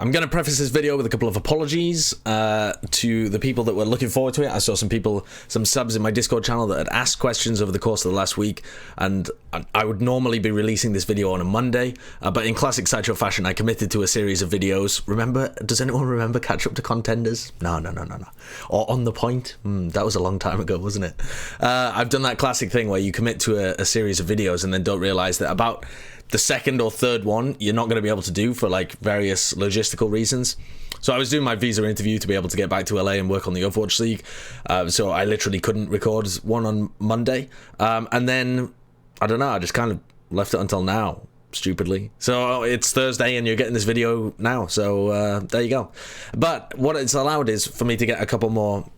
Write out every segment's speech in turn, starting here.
I'm going to preface this video with a couple of apologies to the people that were looking forward to it. I saw some subs in my Discord channel that had asked questions over the course of the last week, and I would normally be releasing this video on a Monday, but in classic Sideshow fashion, I committed to a series of videos. Remember, does anyone remember Catch Up to Contenders? No. Or On The Point? That was a long time ago, wasn't it? I've done that classic thing where you commit to a series of videos and then don't realize that about the second or third one you're not going to be able to do for like various logistical reasons. So I was doing my visa interview to be able to get back to LA and work on the Overwatch League, so I literally couldn't record one on Monday, and then I don't know, I just kind of left it until now, stupidly. So it's Thursday and you're getting this video now, so there you go. But what it's allowed is for me to get a couple more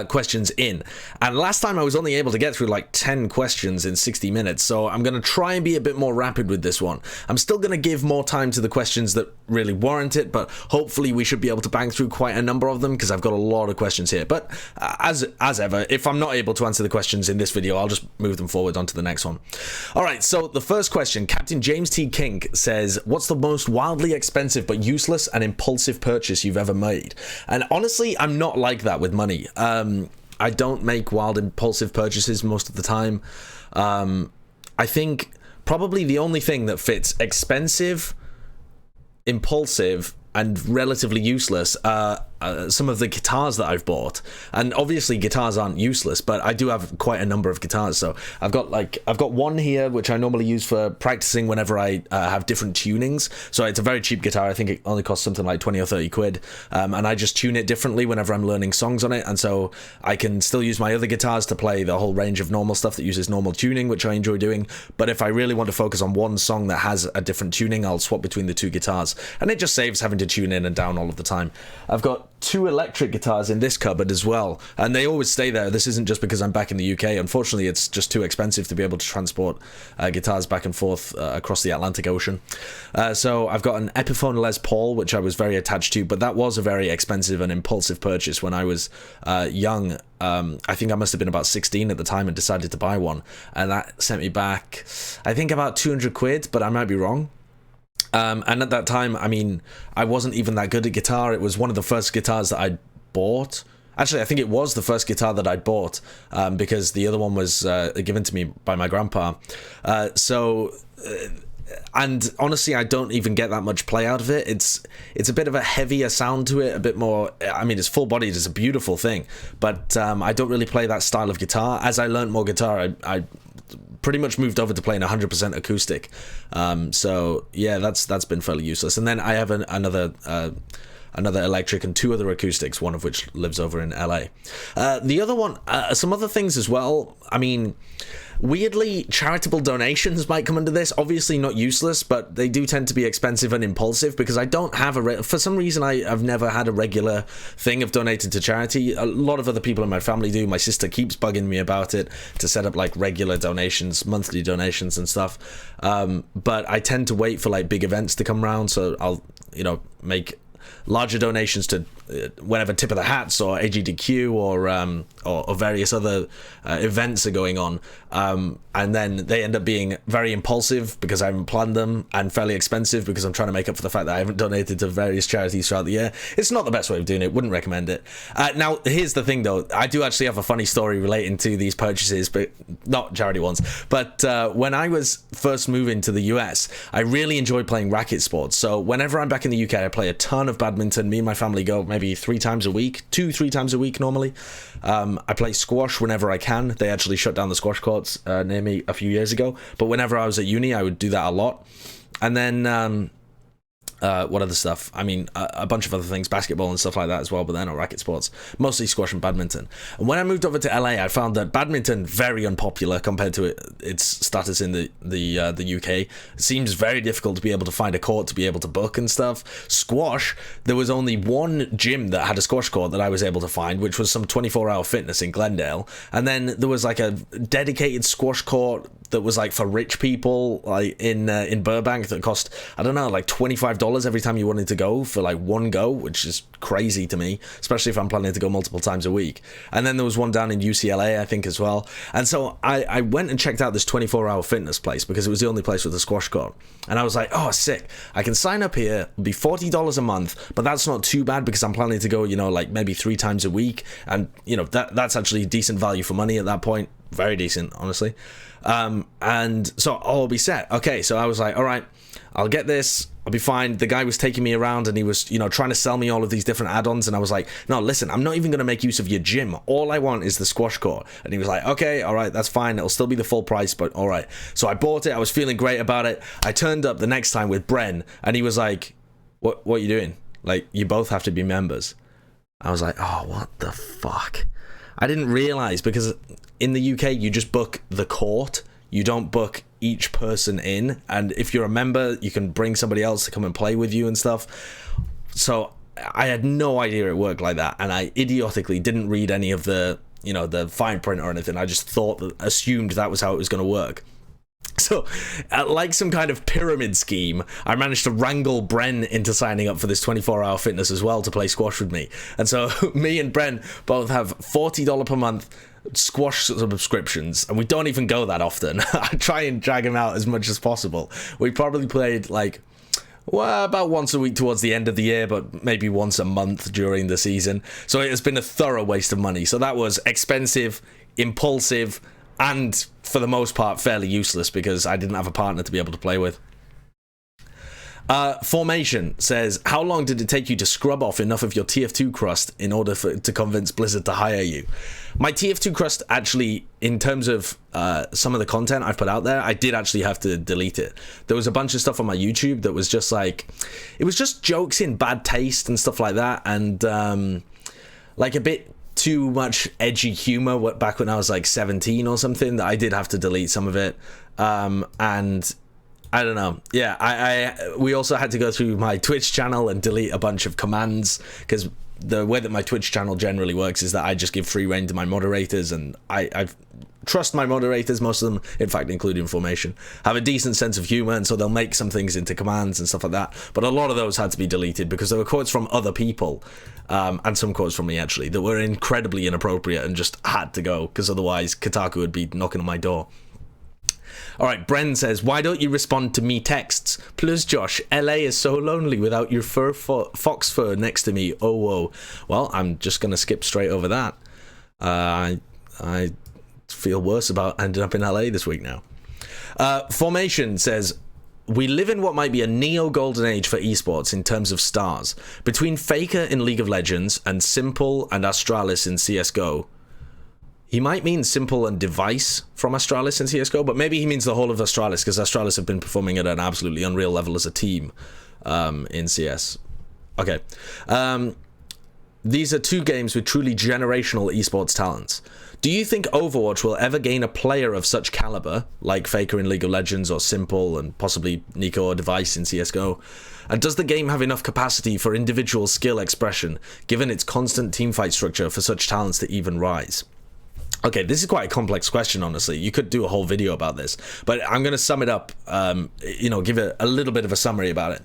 questions in, and last time I was only able to get through like 10 questions in 60 minutes, so I'm going to try and be a bit more rapid with this one. I'm still going to give more time to the questions that really warrant it, but hopefully we should be able to bang through quite a number of them because I've got a lot of questions here. But as ever, if I'm not able to answer the questions in this video, I'll just move them forward onto the next one. Alright, so the first question, CaptainJamestkink says, what's the most wildly expensive but useless and impulsive purchase you've ever made? And honestly, I'm not like that with money. I don't make wild impulsive purchases most of the time. I think probably the only thing that fits expensive, impulsive, and relatively useless some of the guitars that I've bought. And obviously guitars aren't useless, but I do have quite a number of guitars. So I've got one here which I normally use for practicing whenever I have different tunings. So it's a very cheap guitar. I think it only costs something like 20 or 30 quid, and I just tune it differently whenever I'm learning songs on it, and so I can still use my other guitars to play the whole range of normal stuff that uses normal tuning, which I enjoy doing. But if I really want to focus on one song that has a different tuning, I'll swap between the two guitars, and it just saves having to tune in and down all of the time. I've got 2 electric guitars in this cupboard as well, and they always stay there. This isn't just because I'm back in the UK. Unfortunately, it's just too expensive to be able to transport guitars back and forth across the Atlantic Ocean. So I've got an Epiphone Les Paul, which I was very attached to, but that was a very expensive and impulsive purchase when I was young. I think I must have been about 16 at the time and decided to buy one, and that sent me back, I think, about 200 quid, but I might be wrong. And at that time, I mean, I wasn't even that good at guitar. It was one of the first guitars that I'd bought. Actually, I think it was the first guitar that I'd bought, because the other one was given to me by my grandpa. And honestly, I don't even get that much play out of it. It's a bit of a heavier sound to it, a bit more, I mean, it's full-bodied, it's a beautiful thing, but I don't really play that style of guitar. As I learned more guitar, I pretty much moved over to playing 100% acoustic. So yeah, that's been fairly useless. And then I have another electric and 2 other acoustics, one of which lives over in LA. The other one, some other things as well. I mean, weirdly, charitable donations might come under this. Obviously not useless, but they do tend to be expensive and impulsive because I don't have for some reason I've never had a regular thing of donating to charity. A lot of other people in my family do. My sister keeps bugging me about it to set up like regular donations, monthly donations and stuff. But I tend to wait for like big events to come around, so I'll, make larger donations to whenever Tip of the Hats or AGDQ or various other events are going on, and then they end up being very impulsive because I haven't planned them, and fairly expensive because I'm trying to make up for the fact that I haven't donated to various charities throughout the year. It's not the best way of doing it, wouldn't recommend it. Now here's the thing though, I do actually have a funny story relating to these purchases, but not charity ones. But when I was first moving to the US, I really enjoyed playing racket sports. So whenever I'm back in the UK, I play a ton of badminton. Me and my family go maybe 3 times a week, 2-3 times a week normally. I play squash whenever I can. They actually shut down the squash courts near me a few years ago, but whenever I was at uni, I would do that a lot. And then what other stuff? I mean, a bunch of other things, basketball and stuff like that as well, but they're not racket sports, mostly squash and badminton. And when I moved over to LA, I found that badminton very unpopular compared to its status in the UK. It seems very difficult to be able to find a court to be able to book and stuff. Squash, there was only one gym that had a squash court that I was able to find, which was some 24-hour fitness in Glendale, and then there was like a dedicated squash court that was like for rich people, like in Burbank, that cost, I don't know, like $25 every time you wanted to go for like one go, which is crazy to me, especially if I'm planning to go multiple times a week. And then there was one down in UCLA, I think, as well. And so I went and checked out this 24-hour fitness place because it was the only place with a squash court. And I was like, oh, sick. I can sign up here, it'll be $40 a month, but that's not too bad because I'm planning to go, you know, like maybe 3 times a week. And, you know, that's actually decent value for money at that point. Very decent, honestly. And so I'll be set. Okay, so I was like, all right, I'll get this, I'll be fine. The guy was taking me around and he was, you know, trying to sell me all of these different add-ons, and I was like, no, listen, I'm not even going to make use of your gym. All I want is the squash court. And he was like, okay, all right, that's fine. It'll still be the full price, but all right. So I bought it. I was feeling great about it. I turned up the next time with Bren, and he was like, what are you doing? Like, you both have to be members. I was like, oh, what the fuck? I didn't realize, because in the UK, you just book the court. You don't book each person in. And if you're a member, you can bring somebody else to come and play with you and stuff. So I had no idea it worked like that. And I idiotically didn't read any of the, you know, the fine print or anything. I just assumed that was how it was going to work. So, like some kind of pyramid scheme, I managed to wrangle Bren into signing up for this 24-hour fitness as well to play squash with me. And so, me and Bren both have $40 per month squash subscriptions, and we don't even go that often. I try and drag him out as much as possible. We probably played, like, well, about once a week towards the end of the year, but maybe once a month during the season. So, it has been a thorough waste of money. So, that was expensive, impulsive, and for the most part fairly useless because I didn't have a partner to be able to play with. Formation says, how long did it take you to scrub off enough of your TF2 crust in order to convince Blizzard to hire you? My TF2 crust, actually, in terms of some of the content I've put out there, I did actually have to delete it. There was a bunch of stuff on my YouTube that was just like, it was just jokes in bad taste and stuff like that, and like a bit too much edgy humor back when I was like 17 or something, that I did have to delete some of it. And I don't know. Yeah, we also had to go through my Twitch channel and delete a bunch of commands, because the way that my Twitch channel generally works is that I just give free rein to my moderators, and I trust my moderators, most of them, in fact, including Formation, have a decent sense of humor, and so they'll make some things into commands and stuff like that. But a lot of those had to be deleted because there were quotes from other people, and some quotes from me, actually, that were incredibly inappropriate and just had to go, because otherwise Kotaku would be knocking on my door. All right, Bren says, why don't you respond to me texts? Plus, Josh, LA is so lonely without your fox fur next to me. Oh, whoa. Well, I'm just going to skip straight over that. I feel worse about ending up in LA this week now. Formation says, we live in what might be a neo-golden age for esports in terms of stars. Between Faker in League of Legends and Simple and Astralis in CSGO. He might mean Simple and Device from Astralis in CSGO, but maybe he means the whole of Astralis, because Astralis have been performing at an absolutely unreal level as a team in CS. Okay. These are two games with truly generational esports talents. Do you think Overwatch will ever gain a player of such caliber, like Faker in League of Legends or Simple and possibly Nico or Device in CSGO? And does the game have enough capacity for individual skill expression, given its constant teamfight structure, for such talents to even rise? Okay, this is quite a complex question, honestly. You could do a whole video about this, but I'm going to sum it up, give it a little bit of a summary about it.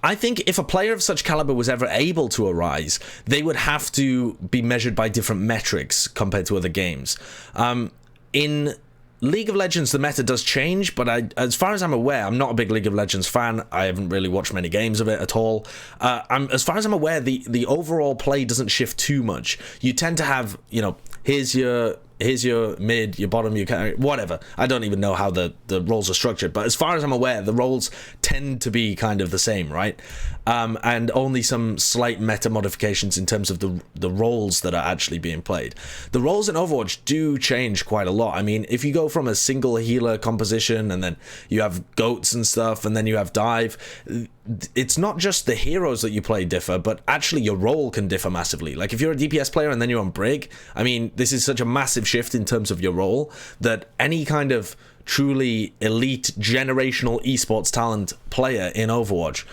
I think if a player of such caliber was ever able to arise, they would have to be measured by different metrics compared to other games. In League of Legends, the meta does change, but as far as I'm aware, I'm not a big League of Legends fan. I haven't really watched many games of it at all. As far as I'm aware, the overall play doesn't shift too much. You tend to have, here's your mid, your bottom, your carry, whatever. I don't even know how the roles are structured, but as far as I'm aware, the roles tend to be kind of the same, right? And only some slight meta modifications in terms of the roles that are actually being played. The roles in Overwatch do change quite a lot. I mean, if you go from a single healer composition, and then you have goats and stuff, and then you have dive, it's not just the heroes that you play differ, but actually your role can differ massively. Like if you're a DPS player and then you're on Brig, I mean, this is such a massive shift in terms of your role that any kind of truly elite generational esports talent player in Overwatch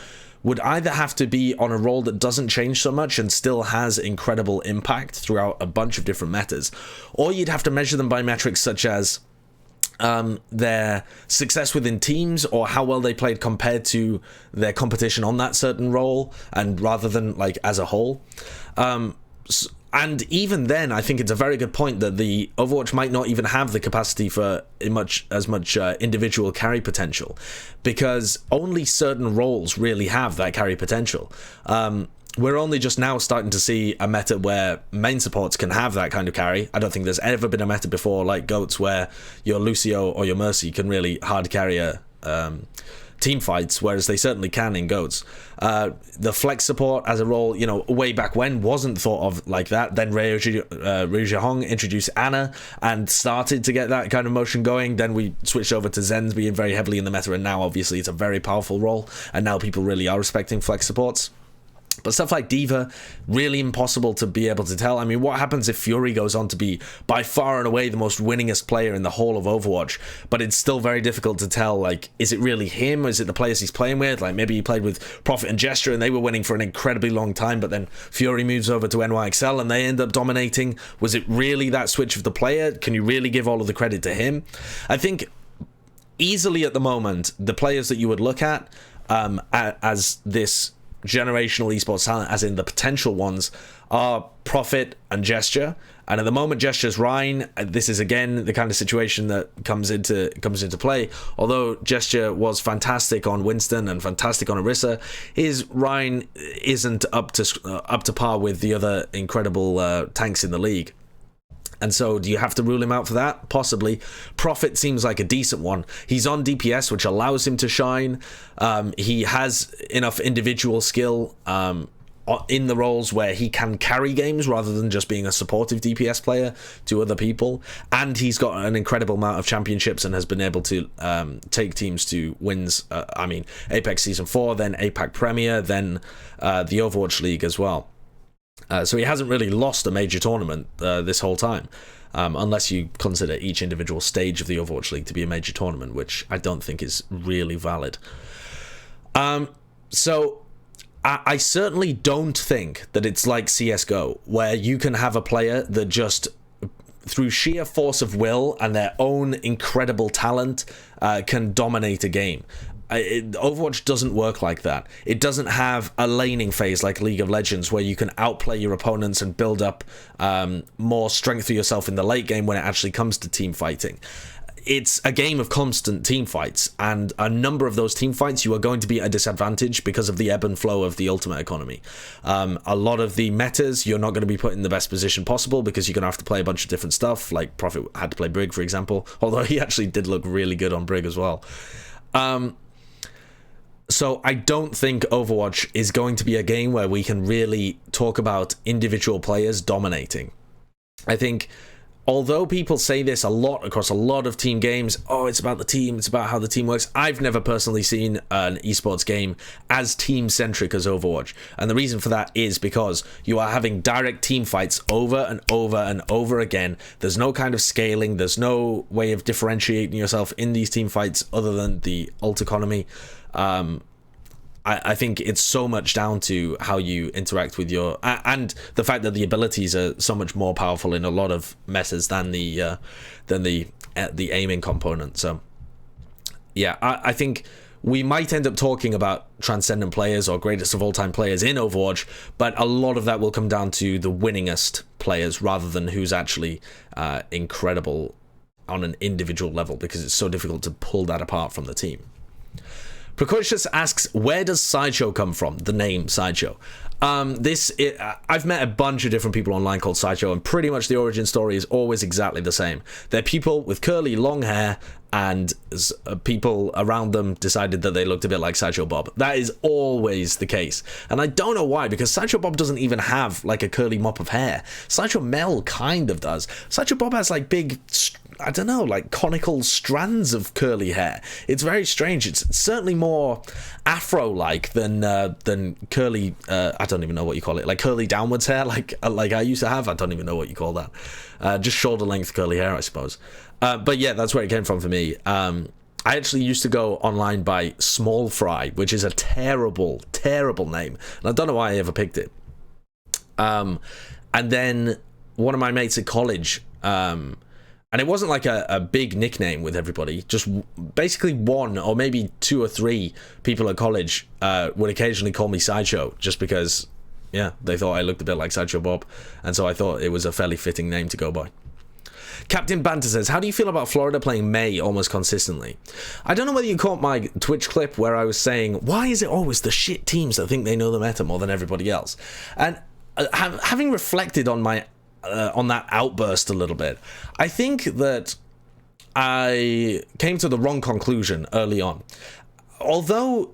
would either have to be on a role that doesn't change so much and still has incredible impact throughout a bunch of different metas, or you'd have to measure them by metrics such as their success within teams or how well they played compared to their competition on that certain role, and rather than like as a whole. And even then, I think it's a very good point that the Overwatch might not even have the capacity for as much individual carry potential, because only certain roles really have that carry potential. We're only just now starting to see a meta where main supports can have that kind of carry. I don't think there's ever been a meta before like GOATs where your Lucio or your Mercy can really hard carry a team fights, whereas they certainly can in GOATs. The flex support as a role, you know, way back when wasn't thought of like that. Then Ryu Hong introduced Ana and started to get that kind of motion going. Then we switched over to Zen's being very heavily in the meta, and now obviously it's a very powerful role, and now people really are respecting flex supports. But stuff like D.Va, really impossible to be able to tell. I mean, what happens if Fury goes on to be by far and away the most winningest player in the whole of Overwatch, but it's still very difficult to tell, like, is it really him? Is it the players he's playing with? Like, maybe he played with Prophet and Gesture and they were winning for an incredibly long time, but then Fury moves over to NYXL and they end up dominating. Was it really that switch of the player? Can you really give all of the credit to him? I think easily at the moment, the players that you would look at as this generational esports talent, as in the potential ones, are Prophet and Gesture. And at the moment, Gesture's Rein. This is again the kind of situation that comes into play. Although Gesture was fantastic on Winston and fantastic on Orisa, his Rein isn't up to par with the other incredible tanks in the league. And so do you have to rule him out for that? Possibly. Prophet seems like a decent one. He's on DPS, which allows him to shine. He has enough individual skill in the roles where he can carry games rather than just being a supportive DPS player to other people. And he's got an incredible amount of championships and has been able to take teams to wins. I mean, Apex Season 4, then APAC Premier, then the Overwatch League as well. So he hasn't really lost a major tournament this whole time, unless you consider each individual stage of the Overwatch League to be a major tournament, which I don't think is really valid. So I certainly don't think that it's like CSGO, where you can have a player that just, through sheer force of will and their own incredible talent, can dominate a game. Overwatch doesn't work like that. It doesn't have a laning phase like League of Legends where you can outplay your opponents and build up more strength for yourself in the late game when it actually comes to team fighting. It's a game of constant team fights, and a number of those team fights you are going to be at a disadvantage because of the ebb and flow of the ultimate economy. A lot of the metas you're not going to be put in the best position possible because you're going to have to play a bunch of different stuff, like Prophet had to play Brig, for example, although he actually did look really good on Brig as well. So I don't think Overwatch is going to be a game where we can really talk about individual players dominating. I think, although people say this a lot across a lot of team games, oh, it's about the team, it's about how the team works, I've never personally seen an esports game as team-centric as Overwatch. And the reason for that is because you are having direct team fights over and over and over again. There's no kind of scaling, there's no way of differentiating yourself in these team fights other than the ult economy. I think it's so much down to how you interact with your and the fact that the abilities are so much more powerful in a lot of metas than the aiming component. So yeah, I think we might end up talking about transcendent players or greatest of all time players in Overwatch, but a lot of that will come down to the winningest players rather than who's actually incredible on an individual level, because it's so difficult to pull that apart from the team. Precoixious asks, where does Sideshow come from? The name Sideshow. I've met a bunch of different people online called Sideshow, and pretty much the origin story is always exactly the same. They're people with curly long hair, and people around them decided that they looked a bit like Sideshow Bob. That is always the case. And I don't know why, because Sideshow Bob doesn't even have like a curly mop of hair. Sideshow Mel kind of does. Sideshow Bob has like big, I don't know, like conical strands of curly hair. It's very strange. It's certainly more afro-like than curly, I don't even know what you call it, like curly downwards hair, like I used to have. I don't even know what you call that. Just shoulder length curly hair, I suppose. But yeah, that's where it came from for me. I actually used to go online by Small Fry, which is a terrible, terrible name. And I don't know why I ever picked it. And then one of my mates at college, And it wasn't like a big nickname with everybody. Just basically one or maybe 2 or 3 people at college would occasionally call me Sideshow, just because, yeah, they thought I looked a bit like Sideshow Bob. And so I thought it was a fairly fitting name to go by. CaptainBanter says, how do you feel about Florida playing May almost consistently? I don't know whether you caught my Twitch clip where I was saying, why is it always the shit teams that think they know the meta more than everybody else? And having reflected on my on that outburst a little bit, I think that I came to the wrong conclusion early on. Although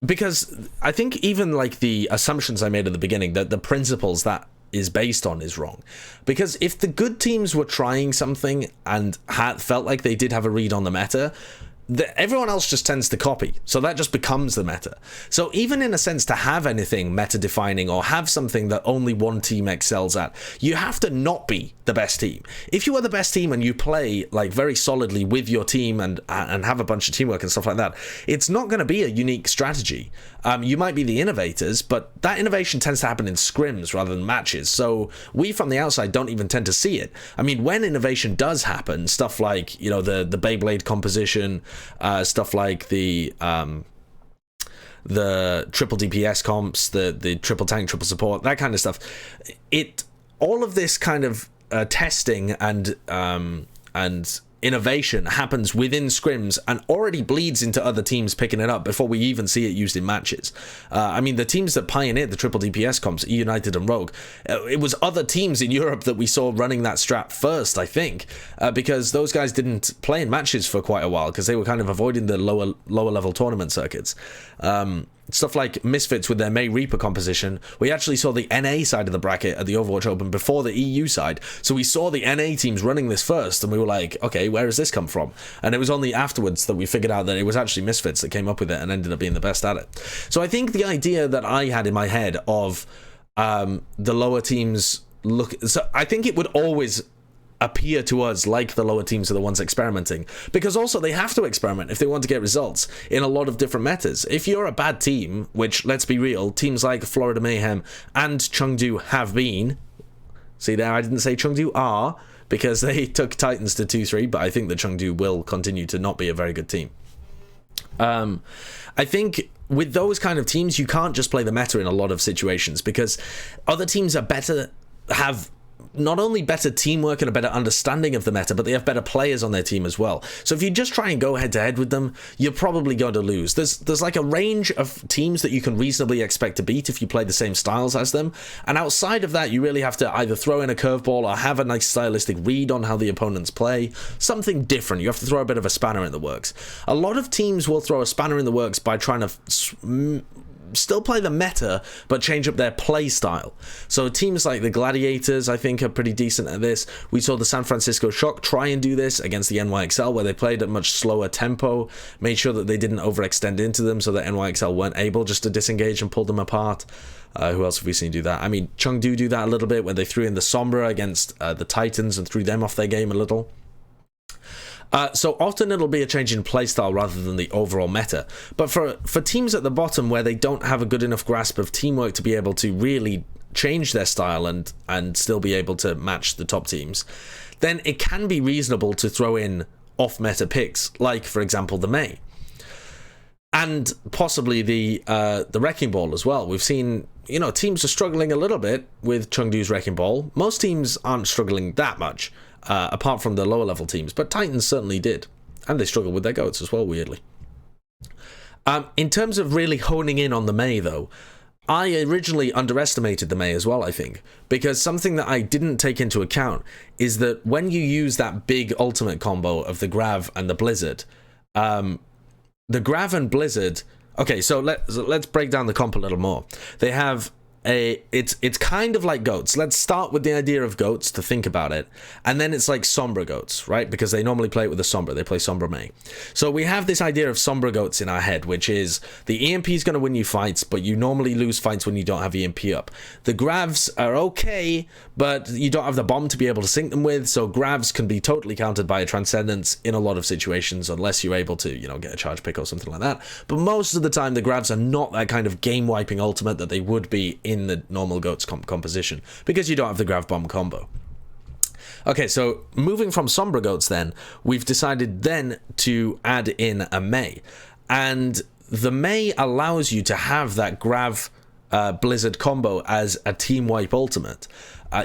because I think even like the assumptions I made at the beginning, that the principles that is based on is wrong. Because if the good teams were trying something and felt like they did have a read on the meta, everyone else just tends to copy, so that just becomes the meta. So even in a sense, to have anything meta defining or have something that only one team excels at, you have to not be the best team. If you are the best team and you play like very solidly with your team and have a bunch of teamwork and stuff like that, it's not going to be a unique strategy. You might be the innovators, but that innovation tends to happen in scrims rather than matches, so we from the outside don't even tend to see it. I mean, when innovation does happen, stuff like, you know, the Beyblade composition, stuff like the triple DPS comps, the triple tank, triple support, that kind of stuff, all of this kind of testing and innovation happens within scrims and already bleeds into other teams picking it up before we even see it used in matches. I mean, the teams that pioneered the triple DPS comps, United and Rogue, it was other teams in Europe that we saw running that strat first, I think, because those guys didn't play in matches for quite a while because they were kind of avoiding the lower level tournament circuits. Stuff like Misfits with their May Reaper composition, we actually saw the NA side of the bracket at the Overwatch Open before the EU side. So we saw the NA teams running this first, and we were like, okay, where has this come from? And it was only afterwards that we figured out that it was actually Misfits that came up with it and ended up being the best at it. So I think the idea that I had in my head of the lower teams so I think it would always appear to us like the lower teams are the ones experimenting, because also they have to experiment if they want to get results in a lot of different metas. If you're a bad team, which, let's be real, teams like Florida Mayhem and Chengdu have been, see there, I didn't say Chengdu are, because they took Titans to 2-3, but I think that Chengdu will continue to not be a very good team. I think with those kind of teams, you can't just play the meta in a lot of situations, because other teams are better, have not only better teamwork and a better understanding of the meta, but they have better players on their team as well. So if you just try and go head to head with them, you're probably going to lose. There's like a range of teams that you can reasonably expect to beat if you play the same styles as them, and outside of that, you really have to either throw in a curveball or have a nice stylistic read on how the opponents play, something different. You have to throw a bit of a spanner in the works. A lot of teams will throw a spanner in the works by trying to still play the meta but change up their play style. So teams like the Gladiators, I think, are pretty decent at this. We saw the San Francisco Shock try and do this against the NYXL, where they played at much slower tempo, made sure that they didn't overextend into them so that NYXL weren't able just to disengage and pull them apart. Who else have we seen do that? I mean, Chengdu do that a little bit when they threw in the Sombra against the Titans and threw them off their game a little. So often it'll be a change in playstyle rather than the overall meta. But for teams at the bottom where they don't have a good enough grasp of teamwork to be able to really change their style and still be able to match the top teams, then it can be reasonable to throw in off-meta picks, like, for example, the May. And possibly the Wrecking Ball as well. We've seen, you know, teams are struggling a little bit with Chengdu's Wrecking Ball. Most teams aren't struggling that much, apart from the lower level teams, but Titans certainly did, and they struggled with their goats as well, weirdly. In terms of really honing in on the May, though, I originally underestimated the May as well, I think, because something that I didn't take into account is that when you use that big ultimate combo of the Grav and the Blizzard, the Grav and Blizzard, okay, so let's break down the comp a little more. They have it's kind of like goats. Let's start with the idea of goats to think about it, and then it's like Sombra goats, right? Because they normally play it with a Sombra. They play Sombra May. So we have this idea of Sombra goats in our head, which is the EMP is going to win you fights, but you normally lose fights when you don't have EMP up. The Gravs are okay, but you don't have the bomb to be able to sync them with, so Gravs can be totally countered by a Transcendence in a lot of situations, unless you're able to, you know, get a charge pick or something like that. But most of the time, the Gravs are not that kind of game-wiping ultimate that they would be in the normal goats composition, because you don't have the Grav Bomb combo. Okay, so moving from Sombra Goats then, we've decided then to add in a Mei. And the Mei allows you to have that Grav Blizzard combo as a team wipe ultimate.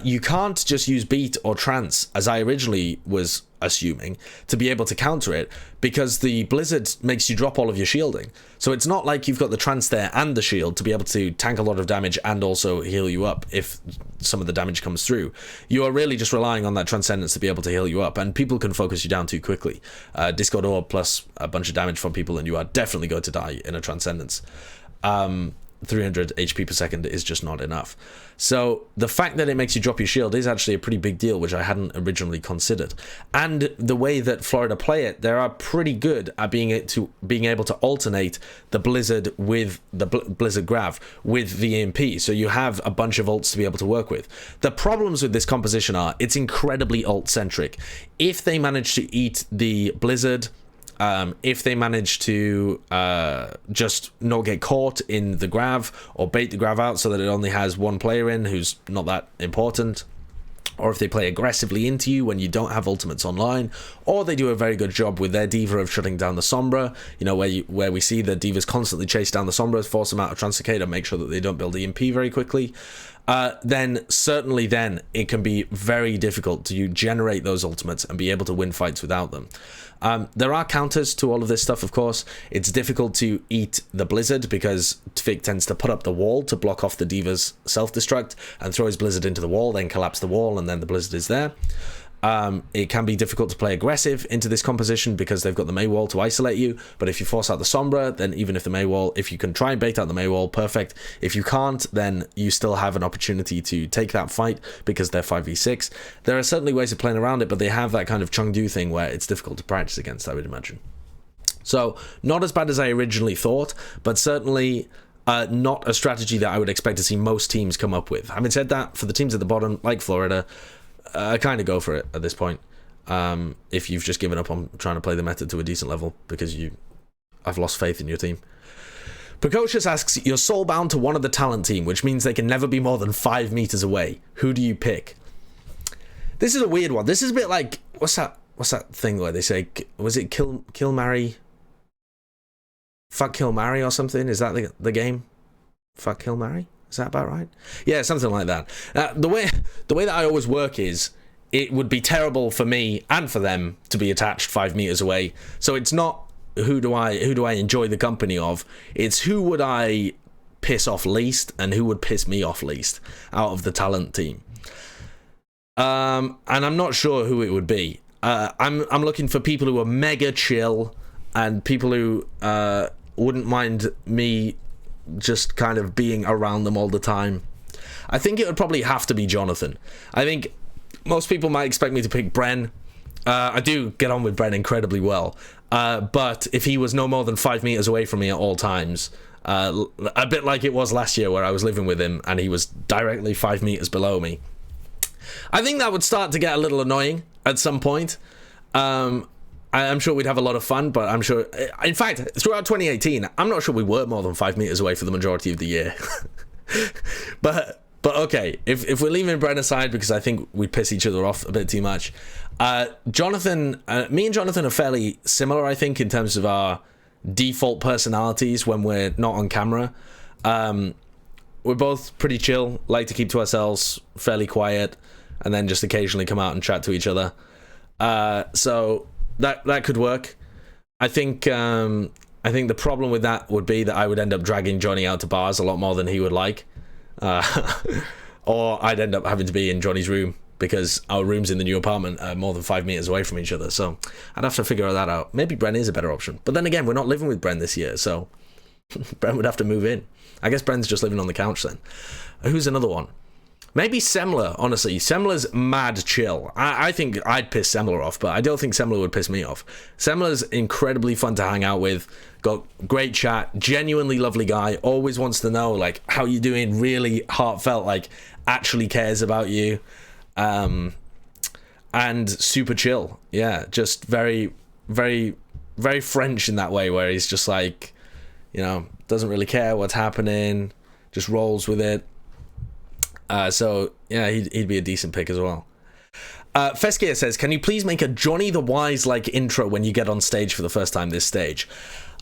You can't just use beat or trance, as I originally was assuming, to be able to counter it, because the Blizzard makes you drop all of your shielding. So it's not like you've got the trance there and the shield to be able to tank a lot of damage and also heal you up if some of the damage comes through. You are really just relying on that Transcendence to be able to heal you up, and people can focus you down too quickly. Discord Orb plus a bunch of damage from people and you are definitely going to die in a Transcendence. 300 HP per second is just not enough. So the fact that it makes you drop your shield is actually a pretty big deal, which I hadn't originally considered. And the way that Florida play it, they are pretty good at being able to alternate the Blizzard with the Blizzard Grav with the EMP. So you have a bunch of ults to be able to work with. The problems with this composition are it's incredibly ult-centric. If they manage to eat the Blizzard, if they manage to just not get caught in the Grav or bait the Grav out so that it only has one player in who's not that important, or if they play aggressively into you when you don't have ultimates online, or they do a very good job with their D.Va of shutting down the Sombra, you know, where we see the D.Vas constantly chase down the Sombras, force them out of Translocator, make sure that they don't build EMP very quickly, then certainly then it can be very difficult to generate those ultimates and be able to win fights without them. There are counters to all of this stuff, of course. It's difficult to eat the Blizzard because Tvik tends to put up the wall to block off the D.Va's self-destruct and throw his Blizzard into the wall, then collapse the wall, and then the Blizzard is there. It can be difficult to play aggressive into this composition because they've got the Mei wall to isolate you, but if you force out the Sombra, then even if the Mei wall, if you can try and bait out the Mei wall, perfect. If you can't, then you still have an opportunity to take that fight because they're 5v6. There are certainly ways of playing around it, but they have that kind of Chengdu thing where it's difficult to practice against, I would imagine. So, not as bad as I originally thought, but certainly not a strategy that I would expect to see most teams come up with. Having said that, for the teams at the bottom, like Florida, I kind of go for it at this point. If you've just given up on trying to play the meta to a decent level because I've lost faith in your team. Precoixious asks, you're soulbound to one of the talent team, which means they can never be more than 5 meters away. Who do you pick? This is a weird one. This is a bit like, what's that thing where they say, was it kill, marry, fuck, kill, marry or something? Is that the game? Fuck, kill, marry? Is that about right? Yeah, something like that. The way that I always work is, it would be terrible for me and for them to be attached 5 meters away. So it's not who do I enjoy the company of. It's who would I piss off least and who would piss me off least out of the talent team. And I'm not sure who it would be. I'm looking for people who are mega chill and people who wouldn't mind me just kind of being around them all the time. I think it would probably have to be Jonathan. I think most people might expect me to pick Bren. I do get on with Bren incredibly well, but if he was no more than 5 meters away from me at all times, a bit like it was last year where I was living with him and he was directly 5 meters below me, I think that would start to get a little annoying at some point. I'm sure we'd have a lot of fun, but I'm sure, in fact, throughout 2018, I'm not sure we were more than 5 meters away for the majority of the year. but okay, if we're leaving Bren aside because I think we piss each other off a bit too much, Jonathan, me and Jonathan are fairly similar, I think, in terms of our default personalities when we're not on camera. We're both pretty chill, like to keep to ourselves, fairly quiet, and then just occasionally come out and chat to each other. So that could work. I think the problem with that would be that I would end up dragging Johnny out to bars a lot more than he would like. Or I'd end up having to be in Johnny's room because our rooms in the new apartment are more than 5 meters away from each other. So I'd have to figure that out. Maybe Bren is a better option. But then again, we're not living with Bren this year, so Bren would have to move in. I guess Bren's just living on the couch then. Who's another one? Maybe Semler, honestly. Semler's mad chill. I think I'd piss Semler off, but I don't think Semler would piss me off. Semler's incredibly fun to hang out with. Got great chat, genuinely lovely guy, always wants to know, like, how you doing, really heartfelt, like, actually cares about you. And super chill. Yeah, just very, very, very French in that way, where he's just like, you know, doesn't really care what's happening, just rolls with it. So yeah, he'd be a decent pick as well. Feskir says, can you please make a Johnny the Wise-like intro when you get on stage for the first time this stage?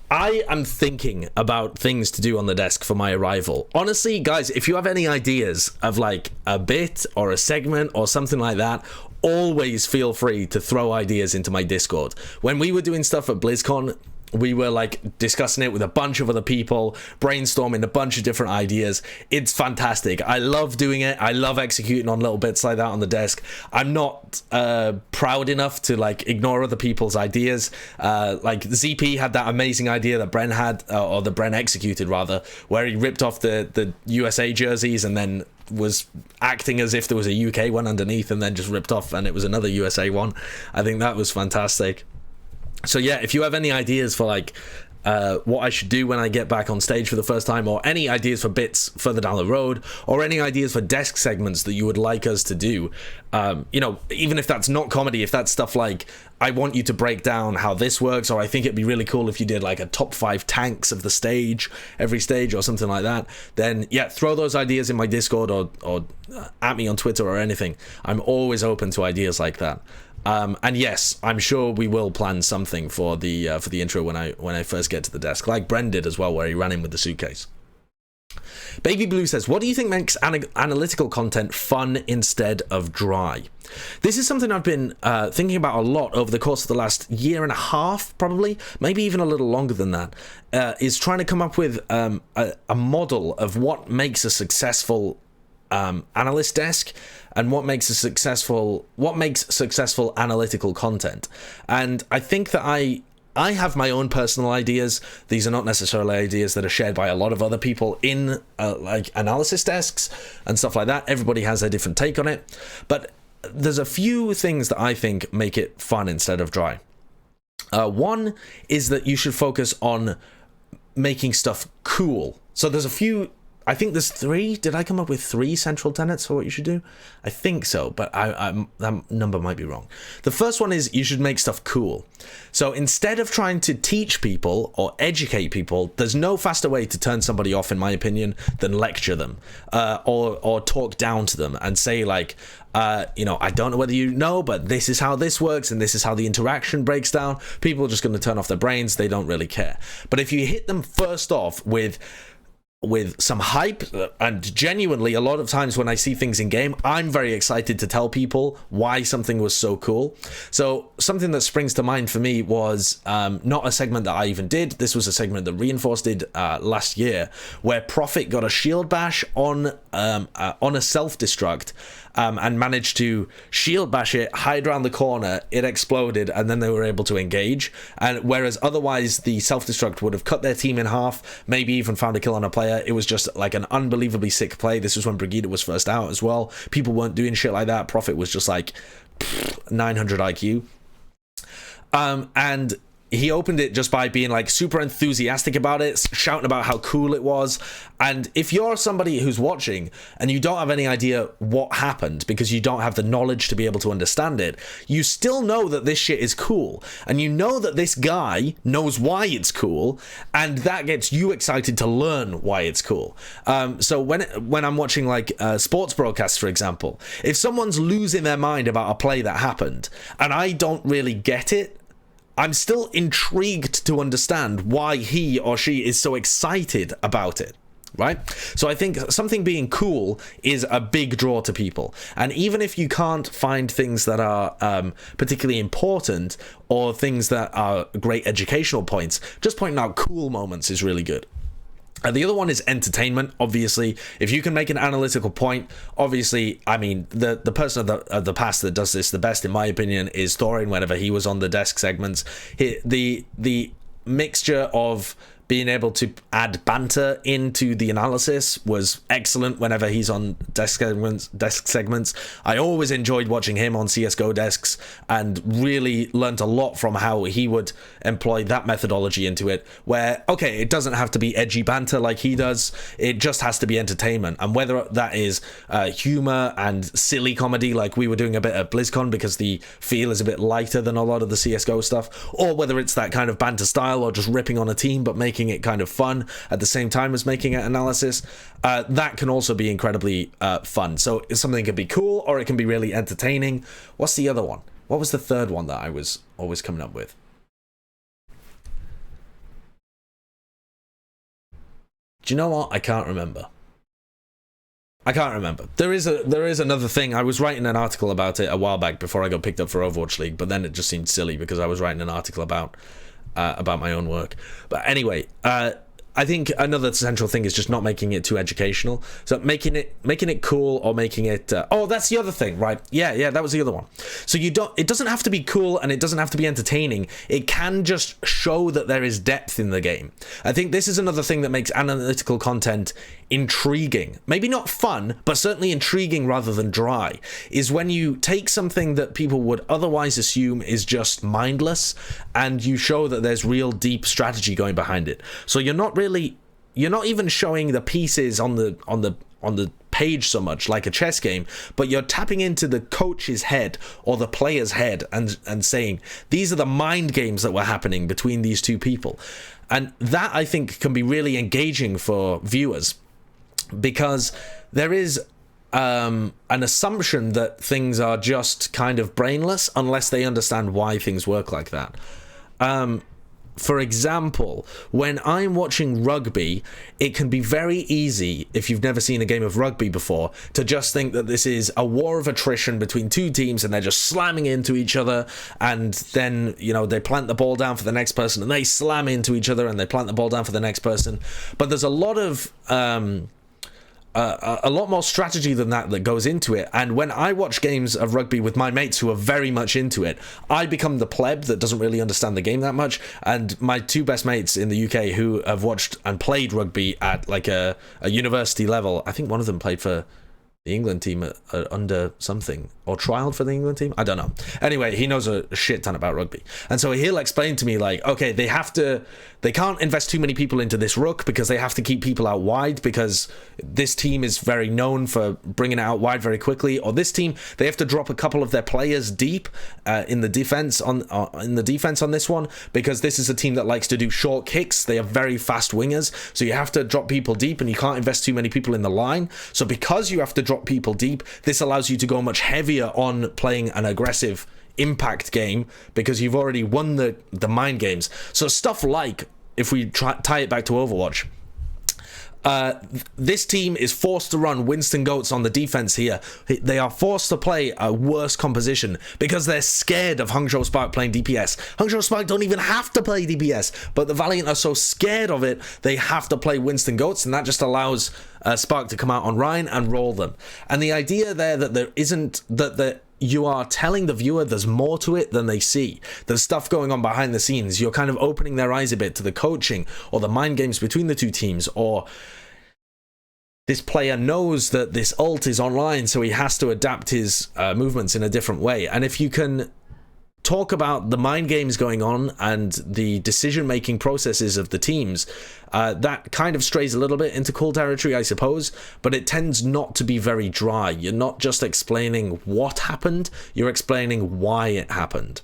I am thinking about things to do on the desk for my arrival. Honestly, guys, if you have any ideas of like a bit or a segment or something like that, always feel free to throw ideas into my Discord. When we were doing stuff at BlizzCon, we were like discussing it with a bunch of other people, brainstorming a bunch of different ideas. It's fantastic. I love doing it. I love executing on little bits like that on the desk. I'm not proud enough to like ignore other people's ideas. Like ZP had that amazing idea that Bren had, or that Bren executed rather, where he ripped off the USA jerseys and then was acting as if there was a UK one underneath and then just ripped off and it was another USA one. I think that was fantastic. So yeah, if you have any ideas for like what I should do when I get back on stage for the first time, or any ideas for bits further down the road, or any ideas for desk segments that you would like us to do, you know, even if that's not comedy, if that's stuff like, I want you to break down how this works, or I think it'd be really cool if you did like a top 5 tanks of the stage, every stage, or something like that, then yeah, throw those ideas in my Discord or at me on Twitter or anything. I'm always open to ideas like that. And yes, I'm sure we will plan something for the intro when I first get to the desk, like Bren did as well, where he ran in with the suitcase. Babyblu says, what do you think makes analytical content fun instead of dry? This is something I've been thinking about a lot over the course of the last year and a half, probably, maybe even a little longer than that, is trying to come up with a model of what makes a successful analyst desk and what makes successful analytical content. And I think that I have my own personal ideas. These are not necessarily ideas that are shared by a lot of other people in like analysis desks and stuff like that. Everybody has a different take on it, but there's a few things that I think make it fun instead of dry. One is that you should focus on making stuff cool. So there's a few, I think there's 3. Did I come up with 3 central tenets for what you should do? I think so, but that number might be wrong. The first one is you should make stuff cool. So instead of trying to teach people or educate people, there's no faster way to turn somebody off, in my opinion, than lecture them or talk down to them and say like, you know, I don't know whether you know, but this is how this works and this is how the interaction breaks down. People are just going to turn off their brains. They don't really care. But if you hit them first off with some hype, and genuinely a lot of times when I see things in game, I'm very excited to tell people why something was so cool. So something that springs to mind for me was not a segment that I even did. This was a segment that Reinforce did last year, where Prophet got a shield bash on a self-destruct and managed to shield bash it, hide around the corner, it exploded, and then they were able to engage. And whereas otherwise the self-destruct would have cut their team in half, maybe even found a kill on a player, it was just like an unbelievably sick play. This was when Brigida was first out as well. People weren't doing shit like that. Prophet was just like 900 IQ. And he opened it just by being like super enthusiastic about it, shouting about how cool it was. And if you're somebody who's watching and you don't have any idea what happened because you don't have the knowledge to be able to understand it, you still know that this shit is cool. And you know that this guy knows why it's cool, and that gets you excited to learn why it's cool. So when I'm watching like sports broadcasts, for example, if someone's losing their mind about a play that happened and I don't really get it, I'm still intrigued to understand why he or she is so excited about it, right? So I think something being cool is a big draw to people. And even if you can't find things that are particularly important or things that are great educational points, just pointing out cool moments is really good. The other one is entertainment, obviously. If you can make an analytical point, obviously, I mean, the person of the past that does this the best, in my opinion, is Thorin whenever he was on the desk segments. The mixture of being able to add banter into the analysis was excellent whenever he's on desk segments. I always enjoyed watching him on CSGO desks and really learned a lot from how he would employ that methodology into it, where, okay, it doesn't have to be edgy banter like he does, it just has to be entertainment. And whether that is humor and silly comedy like we were doing a bit at BlizzCon because the feel is a bit lighter than a lot of the CSGO stuff, or whether it's that kind of banter style or just ripping on a team but making making it kind of fun at the same time as making it analysis, that can also be incredibly fun. So something can be cool or it can be really entertaining. What's the other one? What was the third one that I was always coming up with? Do you know what? I can't remember. There is another thing. I was writing an article about it a while back before I got picked up for Overwatch League, but then it just seemed silly because I was writing an article about my own work. But anyway, I think another central thing is just not making it too educational. So making it cool or making it oh, that's the other thing, right? Yeah, that was the other one. So it doesn't have to be cool and it doesn't have to be entertaining. It can just show that there is depth in the game. I think this is another thing that makes analytical content intriguing. Maybe not fun, but certainly intriguing rather than dry, is when you take something that people would otherwise assume is just mindless and you show that there's real deep strategy going behind it. So you're not even showing the pieces on the page so much like a chess game, but you're tapping into the coach's head or the player's head and saying these are the mind games that were happening between these two people. And that, I think, can be really engaging for viewers, because there is an assumption that things are just kind of brainless unless they understand why things work like that. For example, when I'm watching rugby, it can be very easy, if you've never seen a game of rugby before, to just think that this is a war of attrition between two teams and they're just slamming into each other, and then, they plant the ball down for the next person and they slam into each other and they plant the ball down for the next person. But there's a lot of a lot more strategy than that goes into it. And when I watch games of rugby with my mates who are very much into it, I become the pleb that doesn't really understand the game that much. And my two best mates in the UK who have watched and played rugby at like a university level, I think one of them played for the England team at under something, or trialed for the England team, I don't know. Anyway, he knows a shit ton about rugby, and so he'll explain to me like, okay, they can't invest too many people into this ruck because they have to keep people out wide because this team is very known for bringing it out wide very quickly, or this team, they have to drop a couple of their players deep in the defense on this one because this is a team that likes to do short kicks. They have very fast wingers, so you have to drop people deep and you can't invest too many people in the line. So because you have to drop people deep, this allows you to go much heavier on playing an aggressive impact game because you've already won the mind games. So stuff like, if we tie it back to Overwatch, this team is forced to run Winston Goats on the defense here. They are forced to play a worse composition because they're scared of Hangzhou Spark playing DPS. Hangzhou Spark don't even have to play DPS, but the Valiant are so scared of it, they have to play Winston Goats, and that just allows Spark to come out on Ryan and roll them. And the idea there that there isn't, that you are telling the viewer there's more to it than they see. There's stuff going on behind the scenes. You're kind of opening their eyes a bit to the coaching or the mind games between the two teams, or this player knows that this ult is online, so he has to adapt his movements in a different way. And if you can talk about the mind games going on and the decision-making processes of the teams, that kind of strays a little bit into cool territory, I suppose, but it tends not to be very dry. You're not just explaining what happened, you're explaining why it happened.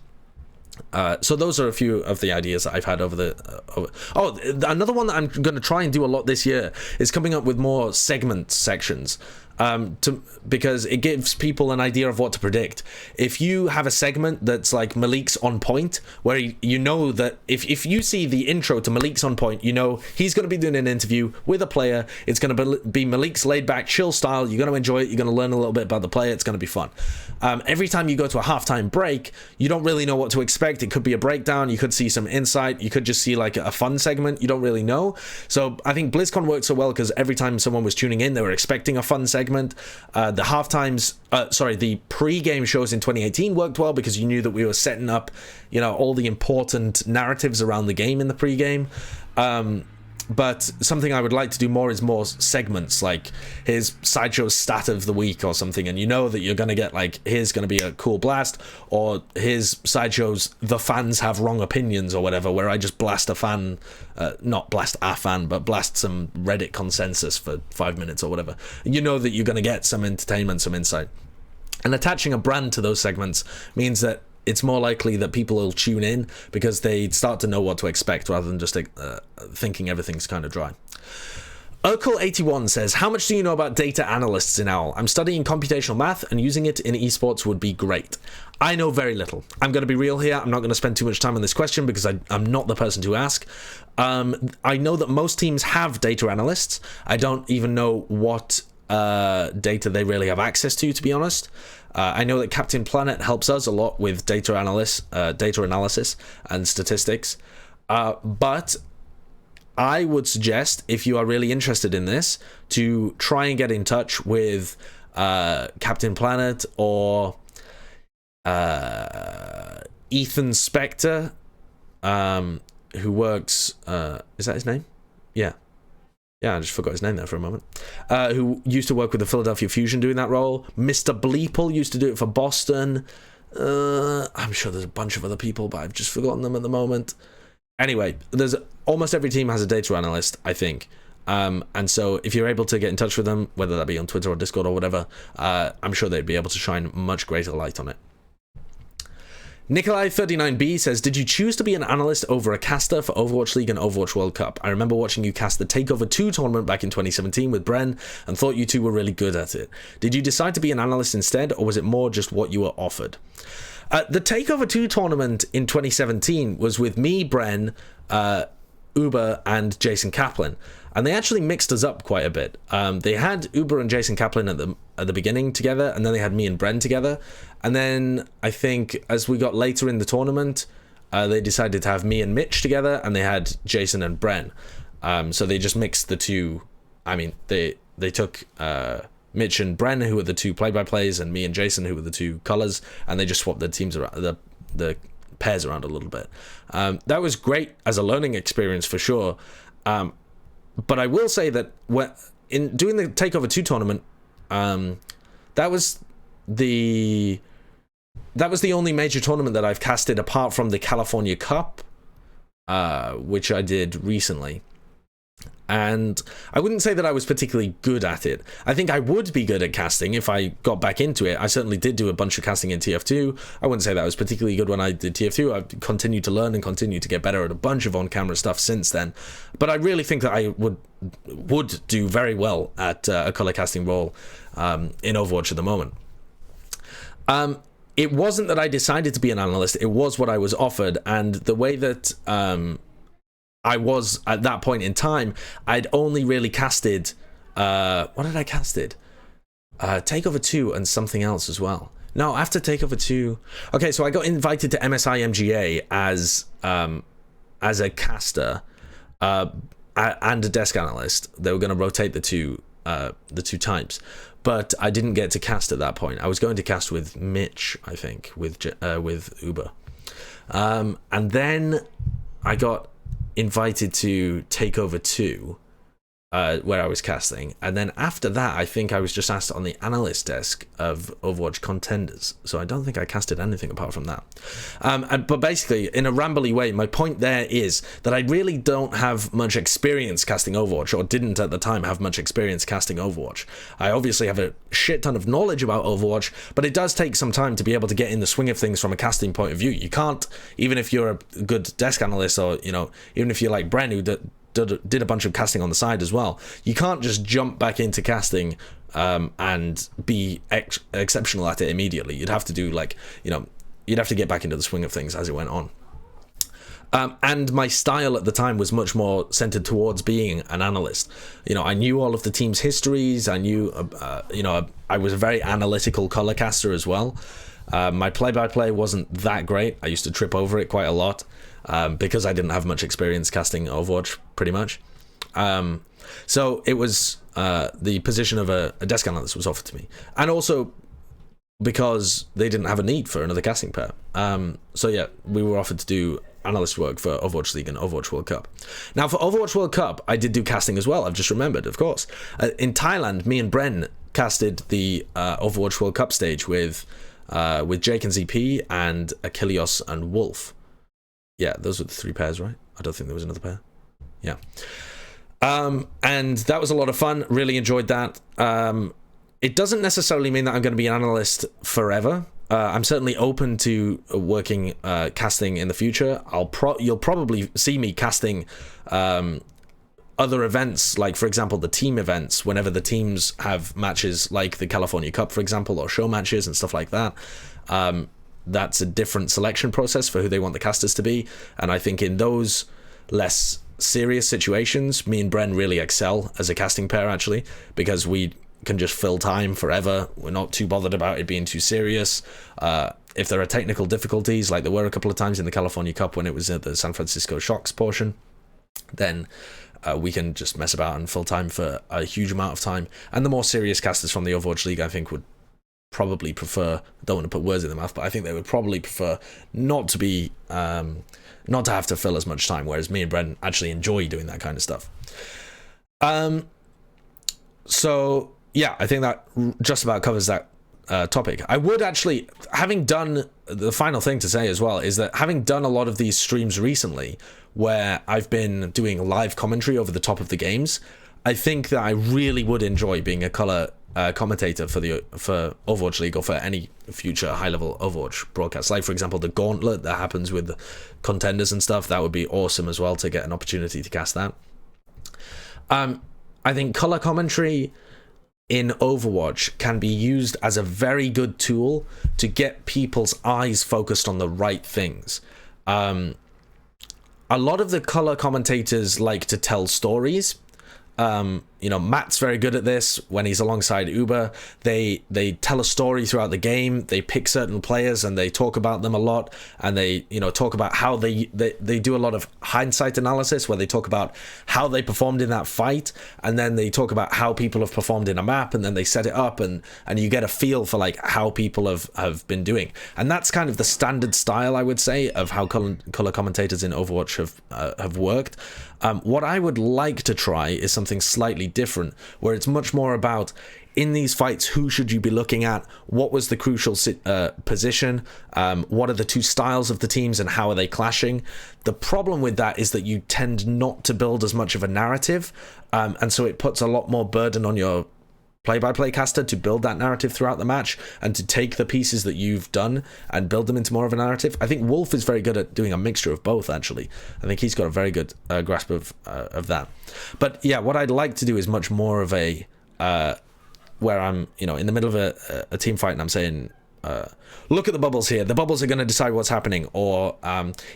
So those are a few of the ideas that I've had over another one that I'm going to try and do a lot this year is coming up with more segment sections. Because it gives people an idea of what to predict. If you have a segment that's like Malik's On Point, where you know that if you see the intro to Malik's On Point, you know he's going to be doing an interview with a player. It's going to be Malik's laid back, chill style. You're going to enjoy it. You're going to learn a little bit about the player. It's going to be fun. Every time you go to a halftime break, you don't really know what to expect. It could be a breakdown. You could see some insight. You could just see like a fun segment. You don't really know. So I think BlizzCon worked so well because every time someone was tuning in, they were expecting a fun segment. The pre-game shows in 2018 worked well because you knew that we were setting up, all the important narratives around the game in the pre-game. But something I would like to do more is more segments, like here's Sideshow's stat of the week or something, and you know that you're going to get like, here's going to be a cool blast, or here's Sideshow's the fans have wrong opinions or whatever, where I just blast a fan, not blast a fan, but blast some Reddit consensus for 5 minutes or whatever. You know that you're going to get some entertainment, some insight. And attaching a brand to those segments means that it's more likely that people will tune in because they start to know what to expect rather than just thinking everything's kind of dry. Urkel81 says, how much do you know about data analysts in OWL? I'm studying computational math and using it in esports would be great. I know very little. I'm going to be real here. I'm not going to spend too much time on this question because I'm not the person to ask. I know that most teams have data analysts. I don't even know what data they really have access to be honest. I know that Captain Planet helps us a lot with data analysis and statistics. But I would suggest, if you are really interested in this, to try and get in touch with Captain Planet or Ethan Spector, who works... is that his name? Yeah. Yeah, I just forgot his name there for a moment. Who used to work with the Philadelphia Fusion doing that role. Mr. Bleeple used to do it for Boston. I'm sure there's a bunch of other people, but I've just forgotten them at the moment. Anyway, there's almost every team has a data analyst, I think. And so if you're able to get in touch with them, whether that be on Twitter or Discord or whatever, I'm sure they'd be able to shine much greater light on it. Nikolai39B says, did you choose to be an analyst over a caster for Overwatch League and Overwatch World Cup? I remember watching you cast the TakeOver 2 tournament back in 2017 with Bren and thought you two were really good at it. Did you decide to be an analyst instead, or was it more just what you were offered? The TakeOver 2 tournament in 2017 was with me, Bren, Uber, and Jason Kaplan, and they actually mixed us up quite a bit. They had Uber and Jason Kaplan at the beginning together, and then they had me and Bren together, and then I think as we got later in the tournament, they decided to have me and Mitch together, and they had Jason and Bren. So they just mixed the two. I mean, they took Mitch and Bren, who were the two play-by-plays, and me and Jason, who were the two colors, and they just swapped the teams around, the pairs around a little bit. That was great as a learning experience for sure. But I will say that in doing the TakeOver 2 tournament, that was the only major tournament that I've casted apart from the California Cup, which I did recently. And I wouldn't say that I was particularly good at it. I think I would be good at casting if I got back into it. I certainly did do a bunch of casting in TF2. I wouldn't say that I was particularly good when I did TF2. I've continued to learn and continued to get better at a bunch of on-camera stuff since then. But I really think that I would do very well at a color casting role in Overwatch at the moment. It wasn't that I decided to be an analyst. It was what I was offered. And the way that... I was at that point in time, I'd only really casted what did I casted? TakeOver 2 and something else as well. No, after TakeOver 2. Okay, so I got invited to MSI MGA as a caster and a desk analyst. They were going to rotate the two types. But I didn't get to cast at that point. I was going to cast with Mitch, I think, with Uber. And then I got invited to TakeOver 2, where I was casting, and then after that I think I was just asked on the analyst desk of Overwatch Contenders, so I don't think I casted anything apart from that. But basically, in a rambly way, my point there is that I really don't have much experience casting Overwatch, or didn't at the time have much experience casting Overwatch. I obviously have a shit ton of knowledge about Overwatch, but it does take some time to be able to get in the swing of things from a casting point of view. You can't, even if you're a good desk analyst, or even if you're like Bren, who did a bunch of casting on the side as well, you can't just jump back into casting and be exceptional at it immediately. You'd have to do you'd have to get back into the swing of things as it went on. And my style at the time was much more centered towards being an analyst. I knew all of the team's histories. I knew, I was a very analytical color caster as well. My play-by-play wasn't that great. I used to trip over it quite a lot. Because I didn't have much experience casting Overwatch, pretty much. So it was the position of a desk analyst was offered to me. And also because they didn't have a need for another casting pair. So yeah, we were offered to do analyst work for Overwatch League and Overwatch World Cup. Now for Overwatch World Cup, I did do casting as well. I've just remembered, of course. In Thailand, me and Bren casted the Overwatch World Cup stage with Jake and ZP and Achilles and Wolf. Yeah, those were the three pairs, right? I don't think there was another pair. Yeah. And that was a lot of fun. Really enjoyed that. It doesn't necessarily mean that I'm going to be an analyst forever. I'm certainly open to working casting in the future. You'll probably see me casting other events, like for example the team events, whenever the teams have matches like the California Cup, for example, or show matches and stuff like that. That's a different selection process for who they want the casters to be, and I think in those less serious situations, me and Bren really excel as a casting pair, actually, because we can just fill time forever. We're not too bothered about it being too serious. If there are technical difficulties, like there were a couple of times in the California Cup when it was at the San Francisco Shocks portion, then we can just mess about and fill time for a huge amount of time. And the more serious casters from the Overwatch League, I think, would probably prefer, don't want to put words in their mouth, but I think they would probably prefer not to be not to have to fill as much time, whereas me and Bren actually enjoy doing that kind of stuff. So yeah, I think that just about covers that topic. I would actually, having done, the final thing to say as well is that having done a lot of these streams recently where I've been doing live commentary over the top of the games, I think that I really would enjoy being a color commentator for Overwatch League or for any future high-level Overwatch broadcast. Like, for example, the Gauntlet that happens with contenders and stuff. That would be awesome as well to get an opportunity to cast that. I think color commentary in Overwatch can be used as a very good tool to get people's eyes focused on the right things. A lot of the color commentators like to tell stories. You know, Matt's very good at this when he's alongside Uber. They tell a story throughout the game. They pick certain players and they talk about them a lot, and they, you know, talk about how they do a lot of hindsight analysis where they talk about how they performed in that fight, and then they talk about how people have performed in a map, and then they set it up, and you get a feel for like how people have been doing. And that's kind of the standard style, I would say, of how color commentators in Overwatch have worked. What I would like to try is something slightly different, where it's much more about, in these fights, who should you be looking at? What was the crucial position? What are the two styles of the teams and how are they clashing? The problem with that is that you tend not to build as much of a narrative, and so it puts a lot more burden on your play-by-play caster to build that narrative throughout the match and to take the pieces that you've done and build them into more of a narrative. I think Wolf is very good at doing a mixture of both, actually. I think he's got a very good grasp of that. But yeah, what I'd like to do is much more of a where I'm, you know, in the middle of a team fight and I'm saying, look at the bubbles here. The bubbles are going to decide what's happening. Or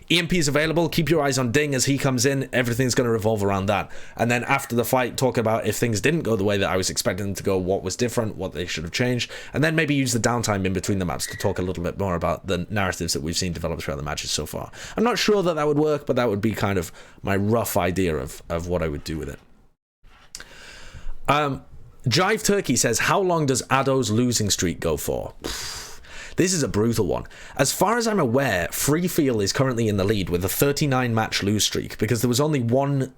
EMP is available. Keep your eyes on Ding as he comes in. Everything's going to revolve around that. And then after the fight, talk about if things didn't go the way that I was expecting them to go, what was different, what they should have changed. And then maybe use the downtime in between the maps to talk a little bit more about the narratives that we've seen develop throughout the matches so far. I'm not sure that that would work, but that would be kind of my rough idea of what I would do with it. JiveTurkey says, how long does Addo's losing streak go for? This is a brutal one. As far as I'm aware, Freefeel is currently in the lead with a 39-match lose streak, because there was only one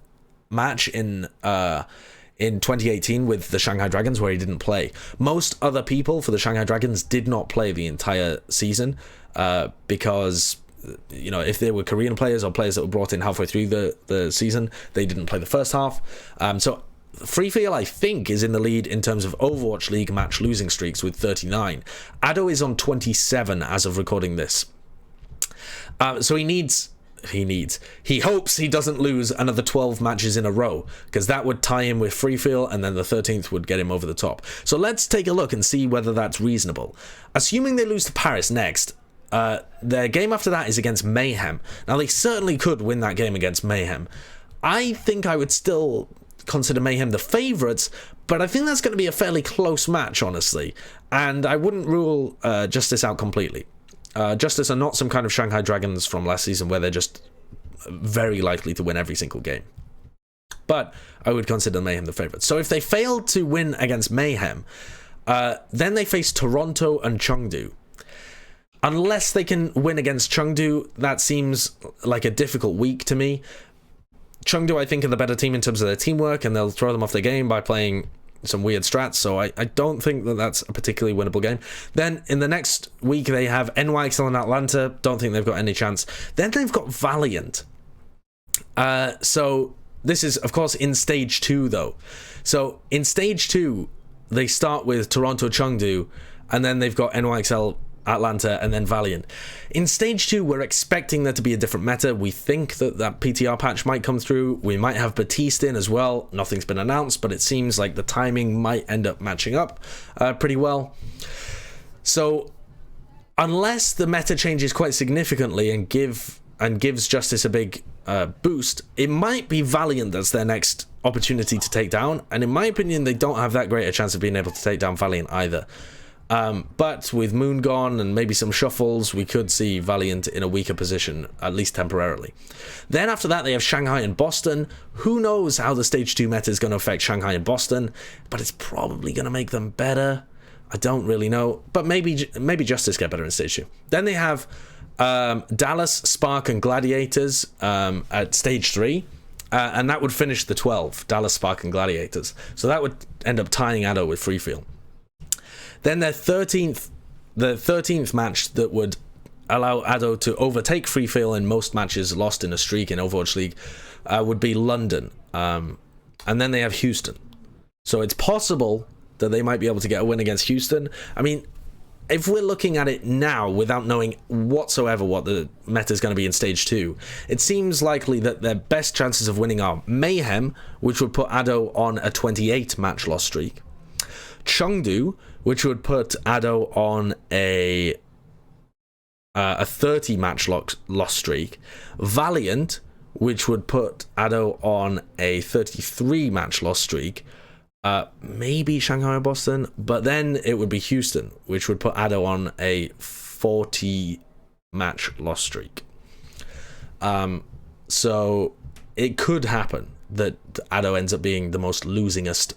match in 2018 with the Shanghai Dragons where he didn't play. Most other people for the Shanghai Dragons did not play the entire season because, you know, if they were Korean players or players that were brought in halfway through the season, they didn't play the first half. So Freefeel, I think, is in the lead in terms of Overwatch League match losing streaks with 39. Addo is on 27 as of recording this. So he hopes he doesn't lose another 12 matches in a row, because that would tie him with Freefeel, and then the 13th would get him over the top. So let's take a look and see whether that's reasonable. Assuming they lose to Paris next, their game after that is against Mayhem. Now, they certainly could win that game against Mayhem. I think I would still consider Mayhem the favourites, but I think that's going to be a fairly close match, honestly, and I wouldn't rule Justice out completely. Justice are not some kind of Shanghai Dragons from last season where they're just very likely to win every single game, but I would consider Mayhem the favourites. So if they fail to win against Mayhem, then they face Toronto and Chengdu. Unless they can win against Chengdu, that seems like a difficult week to me. Chengdu, I think, are the better team in terms of their teamwork, and they'll throw them off their game by playing some weird strats, so I don't think that that's a particularly winnable game. Then in the next week they have NYXL and Atlanta. Don't think they've got any chance. Then they've got Valiant. So this is, of course, in stage 2, though. So in stage 2 they start with Toronto, Chengdu, and then they've got NYXL, Atlanta, and then Valiant. In Stage 2, we're expecting there to be a different meta. We think that PTR patch might come through. We might have Batiste in as well. Nothing's been announced, but it seems like the timing might end up matching up pretty well. So, unless the meta changes quite significantly and gives Justice a big boost, it might be Valiant that's their next opportunity to take down, and in my opinion they don't have that great a chance of being able to take down Valiant either. But with Moon gone and maybe some shuffles, we could see Valiant in a weaker position, at least temporarily. Then after that they have Shanghai and Boston. Who knows how the Stage 2 meta is going to affect Shanghai and Boston, but it's probably going to make them better. I don't really know, but maybe Justice get better in Stage 2. Then they have Dallas, Spark, and Gladiators at Stage 3, and that would finish the 12, Dallas, Spark, and Gladiators. So that would end up tying Addo with Free Feel. Then the 13th match that would allow Addo to overtake Free Feel in most matches lost in a streak in Overwatch League would be London. And then they have Houston. So it's possible that they might be able to get a win against Houston. I mean, if we're looking at it now without knowing whatsoever what the meta is going to be in Stage 2, it seems likely that their best chances of winning are Mayhem, which would put Addo on a 28 match loss streak, Chengdu, which would put Addo on a 30 match loss streak, Valiant, which would put Addo on a 33 match loss streak, maybe Shanghai or Boston, but then it would be Houston, which would put Addo on a 40 match loss streak. So it could happen that Addo ends up being the most losingest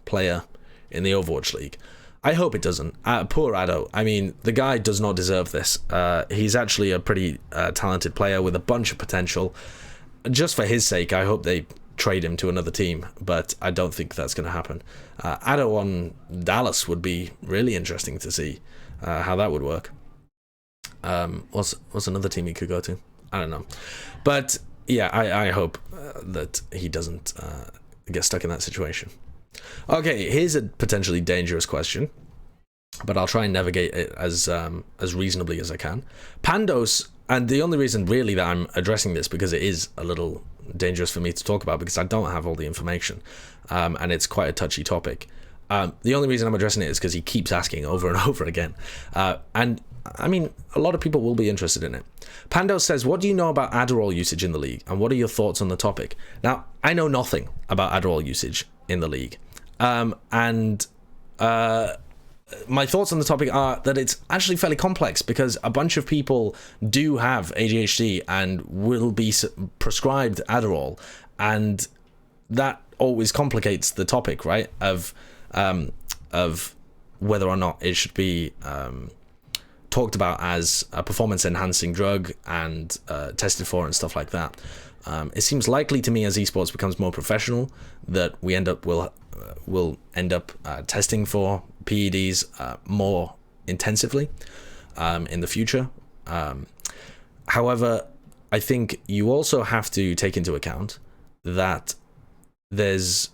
player in the Overwatch League. I hope it doesn't. Poor Addo. I mean, the guy does not deserve this. He's actually a pretty talented player with a bunch of potential. Just for his sake, I hope they trade him to another team, but I don't think that's going to happen. Addo on Dallas would be really interesting to see how that would work. What's another team he could go to? I don't know. But yeah, I hope that he doesn't get stuck in that situation. Okay, here's a potentially dangerous question, but I'll try and navigate it as reasonably as I can. Pandos, and the only reason really that I'm addressing this, because it is a little dangerous for me to talk about because I don't have all the information, and it's quite a touchy topic. The only reason I'm addressing it is because he keeps asking over and over again, and I mean, a lot of people will be interested in it. Pandos says, what do you know about adderall usage in the league, and what are your thoughts on the topic? Now, I know nothing about adderall usage in the league, and my thoughts on the topic are that it's actually fairly complex because a bunch of people do have ADHD and will be prescribed Adderall, and that always complicates the topic, right? Of whether or not it should be talked about as a performance-enhancing drug and tested for and stuff like that. It seems likely to me as esports becomes more professional that we will end up testing for PEDs more intensively in the future. However, I think you also have to take into account that there's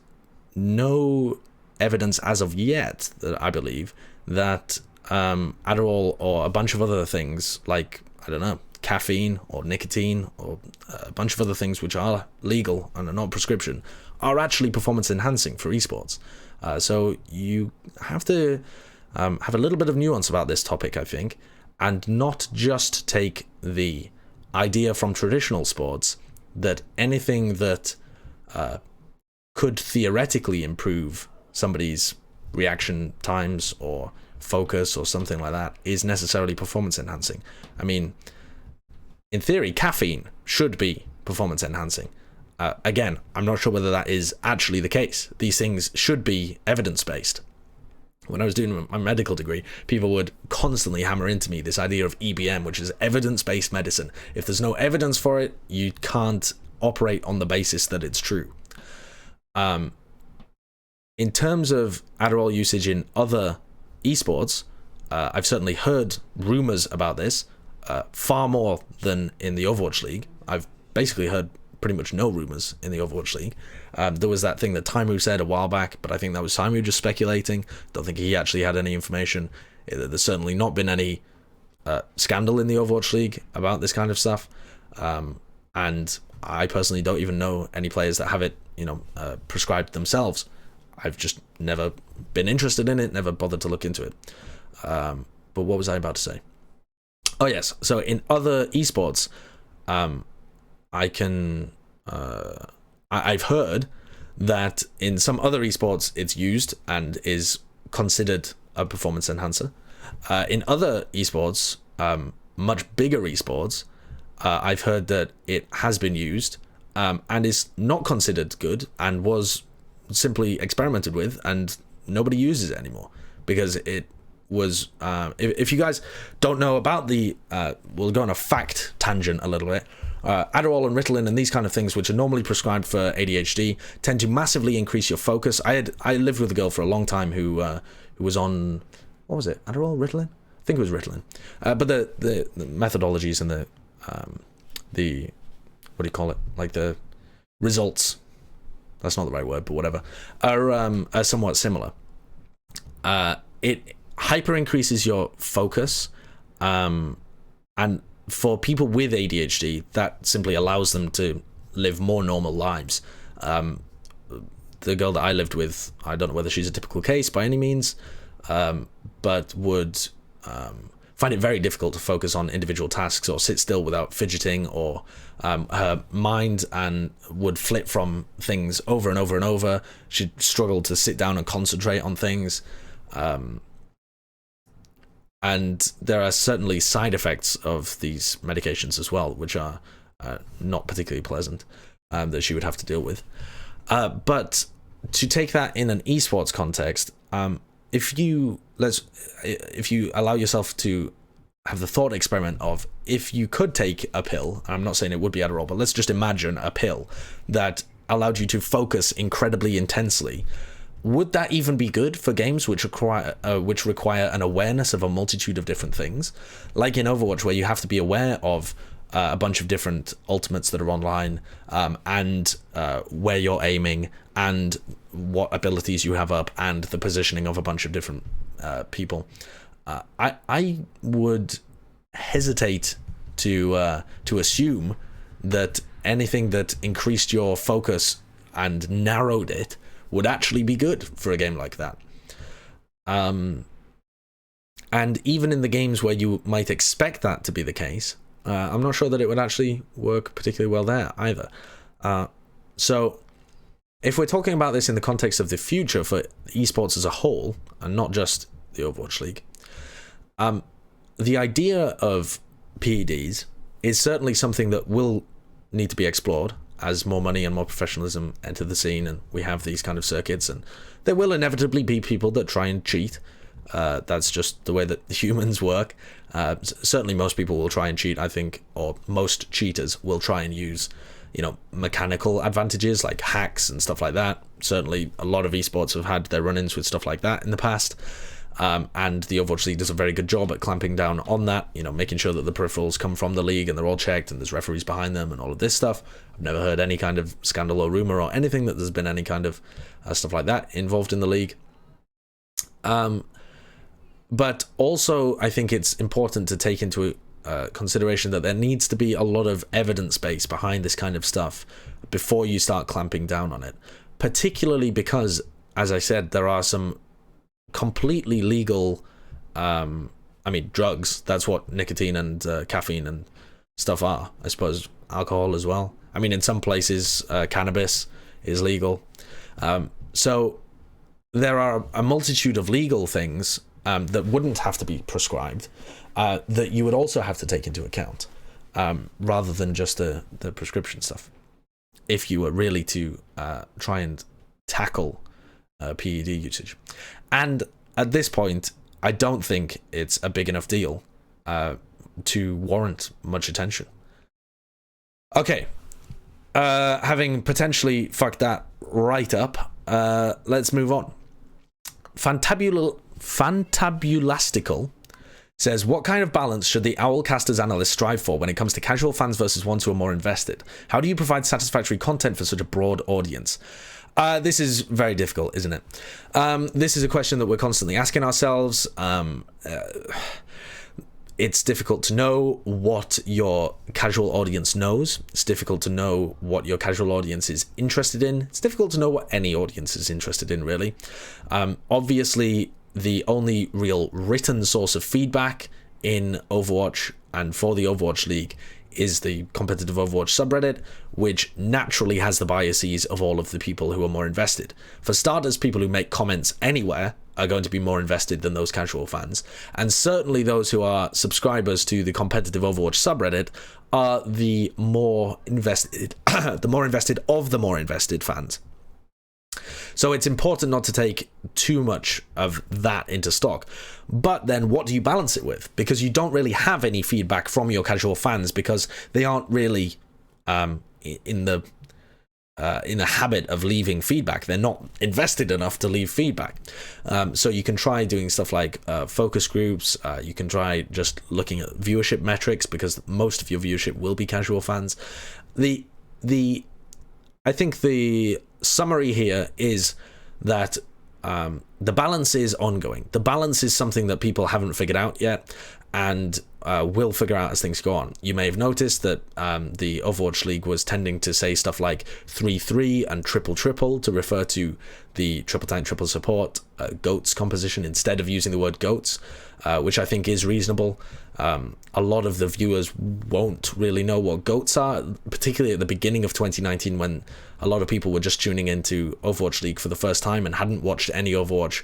no evidence as of yet, that I believe, that Adderall or a bunch of other things like, I don't know, caffeine or nicotine or a bunch of other things which are legal and are not prescription are actually performance enhancing for esports. So you have to have a little bit of nuance about this topic, I think, and not just take the idea from traditional sports that anything that could theoretically improve somebody's reaction times or focus or something like that is necessarily performance enhancing. I mean, in theory, caffeine should be performance enhancing. Again, I'm not sure whether that is actually the case. These things should be evidence-based. When I was doing my medical degree, people would constantly hammer into me this idea of EBM, which is evidence-based medicine. If there's no evidence for it, you can't operate on the basis that it's true. In terms of Adderall usage in other esports, I've certainly heard rumors about this, far more than in the Overwatch League. I've basically heard pretty much no rumors in the Overwatch League. There was that thing that Tygur said a while back, but I think that was Tygur just speculating. Don't think he actually had any information. There's certainly not been any scandal in the Overwatch League about this kind of stuff, and I personally don't even know any players that have it, prescribed themselves. I've just never been interested in it, never bothered to look into it. But what was I about to say? Oh yes, so in other esports, I've heard that in some other esports it's used and is considered a performance enhancer. In other esports, much bigger esports, I've heard that it has been used and is not considered good and was simply experimented with, and nobody uses it anymore because it was if you guys don't know about the we'll go on a fact tangent a little bit. Adderall and Ritalin and these kind of things, which are normally prescribed for ADHD, tend to massively increase your focus. I lived with a girl for a long time who was on, what was it, Adderall, Ritalin? I think it was Ritalin. But the methodologies and the what do you call it, like the results, that's not the right word, but whatever, are somewhat similar. It hyper increases your focus, and for people with ADHD, that simply allows them to live more normal lives. The girl that I lived with, I don't know whether she's a typical case by any means, but would find it very difficult to focus on individual tasks or sit still without fidgeting, or her mind and would flip from things over and over and over. She'd struggle to sit down and concentrate on things. And there are certainly side effects of these medications as well, which are not particularly pleasant, that she would have to deal with. But to take that in an esports context, if you allow yourself to have the thought experiment of, if you could take a pill, I'm not saying it would be Adderall, but let's just imagine a pill that allowed you to focus incredibly intensely, would that even be good for games which require an awareness of a multitude of different things, like in Overwatch, where you have to be aware of a bunch of different ultimates that are online, and where you're aiming, and what abilities you have up, and the positioning of a bunch of different people? I would hesitate to assume that anything that increased your focus and narrowed it would actually be good for a game like that. And even in the games where you might expect that to be the case, I'm not sure that it would actually work particularly well there either. So if we're talking about this in the context of the future for esports as a whole, and not just the Overwatch League, the idea of PEDs is certainly something that will need to be explored as more money and more professionalism enter the scene, and we have these kind of circuits, and there will inevitably be people that try and cheat. That's just the way that humans work. Certainly most people will try and cheat, I think, or most cheaters will try and use, mechanical advantages like hacks and stuff like that. Certainly a lot of esports have had their run-ins with stuff like that in the past. And the Overwatch League does a very good job at clamping down on that, making sure that the peripherals come from the league and they're all checked and there's referees behind them and all of this stuff. I've never heard any kind of scandal or rumor or anything that there's been any kind of stuff like that involved in the league. But also, I think it's important to take into consideration that there needs to be a lot of evidence base behind this kind of stuff before you start clamping down on it. Particularly because, as I said, there are some completely legal, drugs. That's what nicotine and caffeine and stuff are. I suppose alcohol as well. In some places, cannabis is legal. So there are a multitude of legal things that wouldn't have to be prescribed, that you would also have to take into account, rather than just the prescription stuff, if you were really to try and tackle PED usage. And at this point, I don't think it's a big enough deal to warrant much attention. Okay, having potentially fucked that right up, let's move on. Fantabulastical says, what kind of balance should the OWL casters analysts strive for when it comes to casual fans versus ones who are more invested? How do you provide satisfactory content for such a broad audience? This is very difficult, isn't it? It's difficult to know what your casual audience knows. It's difficult to know what your casual audience is interested in. It's difficult to know what any audience is interested in, really. Obviously, the only real written source of feedback in Overwatch and for the Overwatch League is the competitive Overwatch subreddit, which naturally has the biases of all of the people who are more invested. For starters, people who make comments anywhere are going to be more invested than those casual fans, and certainly those who are subscribers to the competitive Overwatch subreddit are the more invested the more invested of the more invested fans. So it's important not to take too much of that into stock. But then what do you balance it with? Because you don't really have any feedback from your casual fans because they aren't really in the habit of leaving feedback. They're not invested enough to leave feedback. So you can try doing stuff like focus groups. You can try just looking at viewership metrics because most of your viewership will be casual fans. I think the summary here is that the balance is ongoing. The balance is something that people haven't figured out yet and will figure out as things go on. You may have noticed that the Overwatch League was tending to say stuff like 3-3 and triple to refer to the triple tank, triple support GOATs composition instead of using the word GOATs, which I think is reasonable. A lot of the viewers won't really know what GOATs are, particularly at the beginning of 2019 when a lot of people were just tuning into Overwatch League for the first time and hadn't watched any Overwatch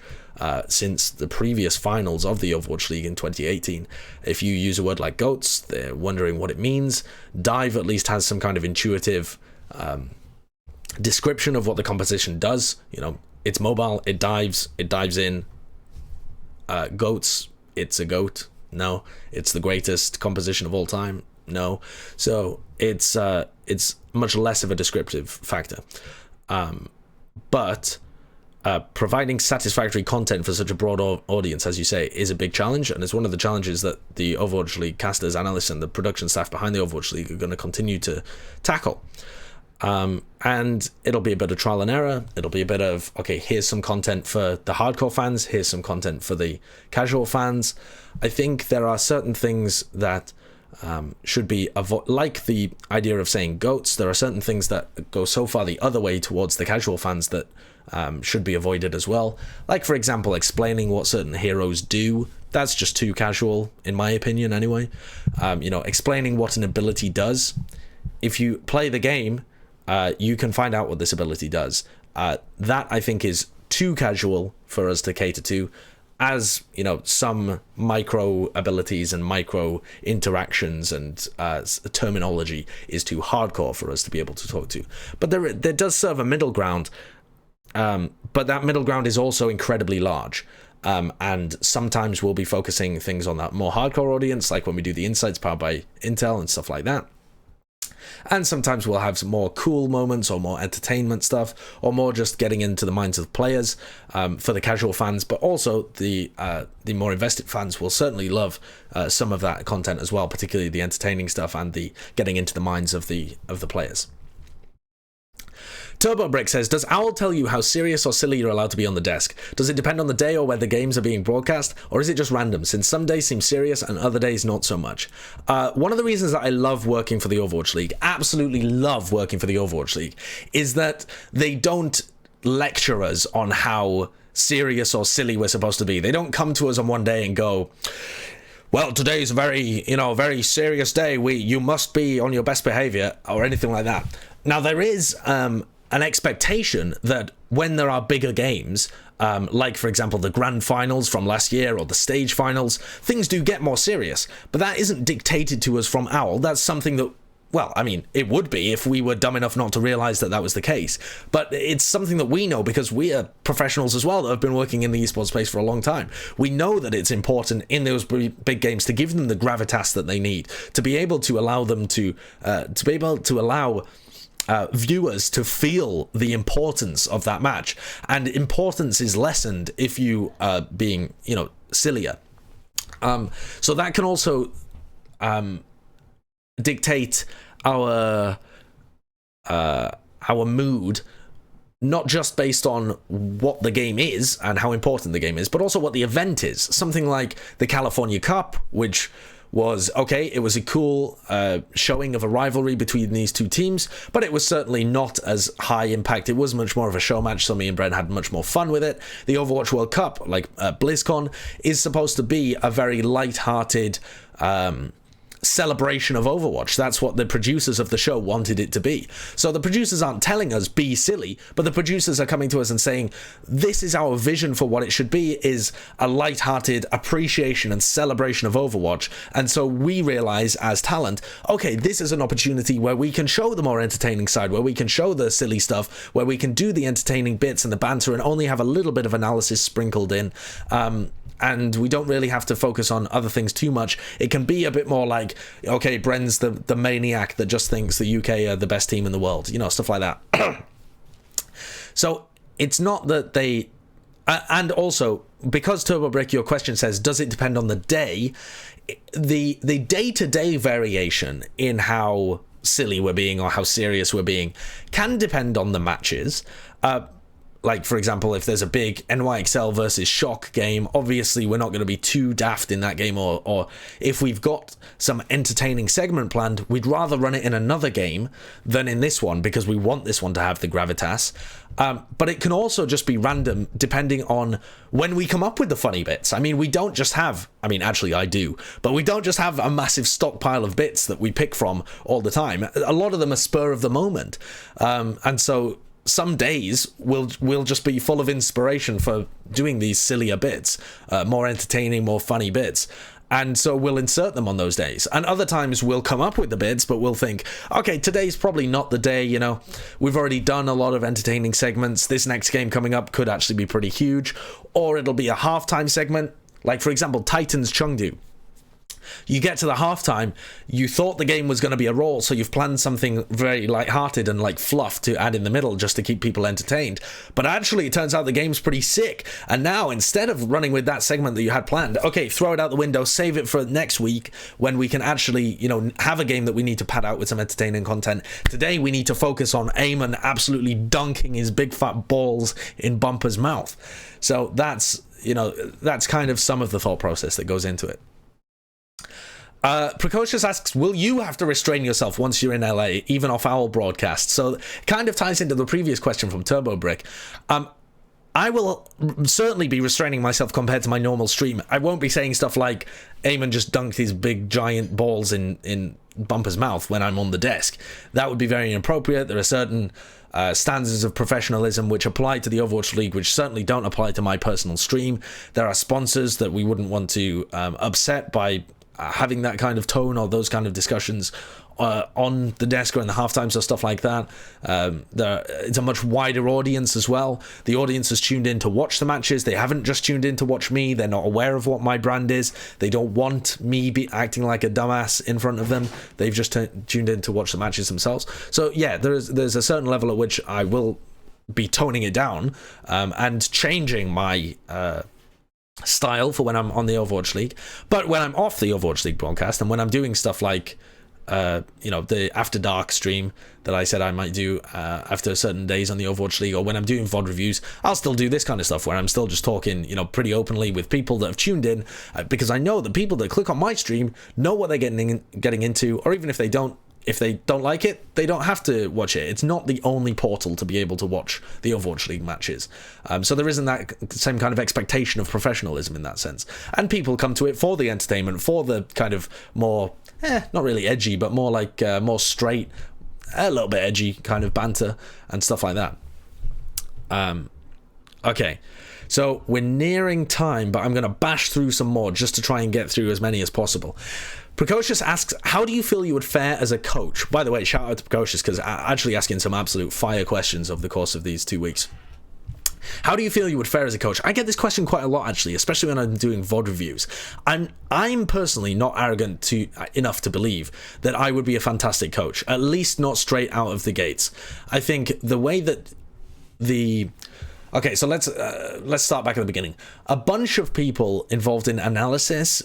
since the previous finals of the Overwatch League in 2018. If you use a word like GOATs, they're wondering what it means. Dive at least has some kind of intuitive description of what the composition does. You know, it's mobile, it dives in. GOATs, it's a GOAT. No. It's the greatest composition of all time. No. So it's much less of a descriptive factor. But providing satisfactory content for such a broad audience, as you say, is a big challenge, and it's one of the challenges that the Overwatch League casters, analysts, and the production staff behind the Overwatch League are going to continue to tackle. And it'll be a bit of trial and error. It'll be a bit of, okay, here's some content for the hardcore fans, here's some content for the casual fans. I think there are certain things that should be like the idea of saying GOATs. There are certain things that go so far the other way towards the casual fans that should be avoided as well. Like, for example, explaining what certain heroes do. That's just too casual, in my opinion, anyway. Explaining what an ability does. If you play the game, you can find out what this ability does. That, I think, is too casual for us to cater to, as, you know, some micro abilities and micro interactions and terminology is too hardcore for us to be able to talk to. But there does serve a middle ground, but that middle ground is also incredibly large. And sometimes we'll be focusing things on that more hardcore audience, like when we do the insights powered by Intel and stuff like that. And sometimes we'll have some more cool moments or more entertainment stuff, or more just getting into the minds of the players for the casual fans. But also the more invested fans will certainly love some of that content as well, particularly the entertaining stuff and the getting into the minds of the players. TurboBrick says, does OWL tell you how serious or silly you're allowed to be on the desk? Does it depend on the day or where the games are being broadcast? Or is it just random, since some days seem serious and other days not so much? One of the reasons that I love working for the Overwatch League, absolutely love working for the Overwatch League, is that they don't lecture us on how serious or silly we're supposed to be. They don't come to us on one day and go, well, today's a very serious day. You must be on your best behavior, or anything like that. Now, there is an expectation that when there are bigger games, like, for example, the grand finals from last year or the stage finals, things do get more serious. But that isn't dictated to us from OWL. That's something that, well, I mean, it would be if we were dumb enough not to realize that that was the case. But it's something that we know because we are professionals as well that have been working in the esports space for a long time. We know that it's important in those big games to give them the gravitas that they need, to be able to allow them to be able to allow viewers to feel the importance of that match. And importance is lessened if you are being, sillier. So that can also dictate our mood, not just based on what the game is and how important the game is, but also what the event is. Something like the California Cup, which was, okay, it was a cool showing of a rivalry between these two teams, but it was certainly not as high impact. It was much more of a show match, so me and Bren had much more fun with it. The Overwatch World Cup, like BlizzCon, is supposed to be a very light-hearted celebration of Overwatch. That's what the producers of the show wanted it to be. So the producers aren't telling us be silly, but the producers are coming to us and saying this is our vision for what it should be, is a light-hearted appreciation and celebration of Overwatch. And so we realize as talent, okay, this is an opportunity where we can show the more entertaining side, where we can show the silly stuff, where we can do the entertaining bits and the banter and only have a little bit of analysis sprinkled in. And we don't really have to focus on other things too much. It can be a bit more like, okay, Bren's the maniac that just thinks the UK are the best team in the world, you know, stuff like that. So it's not that they... and also, because TurboBrick, your question says, does it depend on the day? The day-to-day variation in how silly we're being or how serious we're being can depend on the matches. Like, for example, if there's a big NYXL versus Shock game, obviously we're not going to be too daft in that game, or if we've got some entertaining segment planned, we'd rather run it in another game than in this one, because we want this one to have the gravitas. But it can also just be random, depending on when we come up with the funny bits. I mean, we don't just have... I mean, actually, I do. But we don't just have a massive stockpile of bits that we pick from all the time. A lot of them are spur of the moment. And so... some days will just be full of inspiration for doing these sillier bits, more entertaining, more funny bits. And so we'll insert them on those days. And other times we'll come up with the bits, but we'll think, okay, today's probably not the day, you know. We've already done a lot of entertaining segments. This next game coming up could actually be pretty huge. Or it'll be a halftime segment. Like, for example, Titans Chengdu. You get to the halftime, you thought the game was going to be a roll, so you've planned something very light-hearted and like fluff to add in the middle just to keep people entertained. But actually, it turns out the game's pretty sick. And now, instead of running with that segment that you had planned, okay, throw it out the window, save it for next week when we can actually, you know, have a game that we need to pad out with some entertaining content. Today, we need to focus on Eamon absolutely dunking his big fat balls in Bumper's mouth. So that's, you know, that's kind of some of the thought process that goes into it. Precoixious asks, will you have to restrain yourself once you're in LA, even off OWL broadcast? So it kind of ties into the previous question from TurboBrick. I will certainly be restraining myself compared to my normal stream. I won't be saying stuff like Eamon just dunked his big giant balls in Bumper's mouth when I'm on the desk. That would be very inappropriate. There are certain standards of professionalism which apply to the Overwatch League, which certainly don't apply to my personal stream. There are sponsors that we wouldn't want to upset by having that kind of tone or those kind of discussions on the desk or in the halftimes or stuff like that. It's a much wider audience as well. The audience has tuned in to watch the matches. They haven't just tuned in to watch me. They're not aware of what my brand is. They don't want me acting like a dumbass in front of them. They've just tuned in to watch the matches themselves. So yeah, there's a certain level at which I will be toning it down and changing my style for when I'm on the Overwatch League. But when I'm off the Overwatch League broadcast and when I'm doing stuff like you know, the After Dark stream that I said I might do after certain days on the Overwatch League, or when I'm doing VOD reviews, I'll still do this kind of stuff where I'm still just talking, you know, pretty openly with people that have tuned in, because I know the people that click on my stream know what they're getting into, or even if they don't like it, they don't have to watch it. It's not the only portal to be able to watch the Overwatch League matches. So there isn't that same kind of expectation of professionalism in that sense. And people come to it for the entertainment, for the kind of more, not really edgy, but more like more straight, a little bit edgy kind of banter and stuff like that. Okay. So we're nearing time, but I'm going to bash through some more just to try and get through as many as possible. Precoixious asks, how do you feel you would fare as a coach? By the way, shout out to Precoixious, because actually asking some absolute fire questions over the course of these 2 weeks. How do you feel you would fare as a coach? I get this question quite a lot, actually, especially when I'm doing VOD reviews. I'm personally not arrogant enough to believe that I would be a fantastic coach, at least not straight out of the gates. I think the way that Okay, so let's start back at the beginning. A bunch of people involved in analysis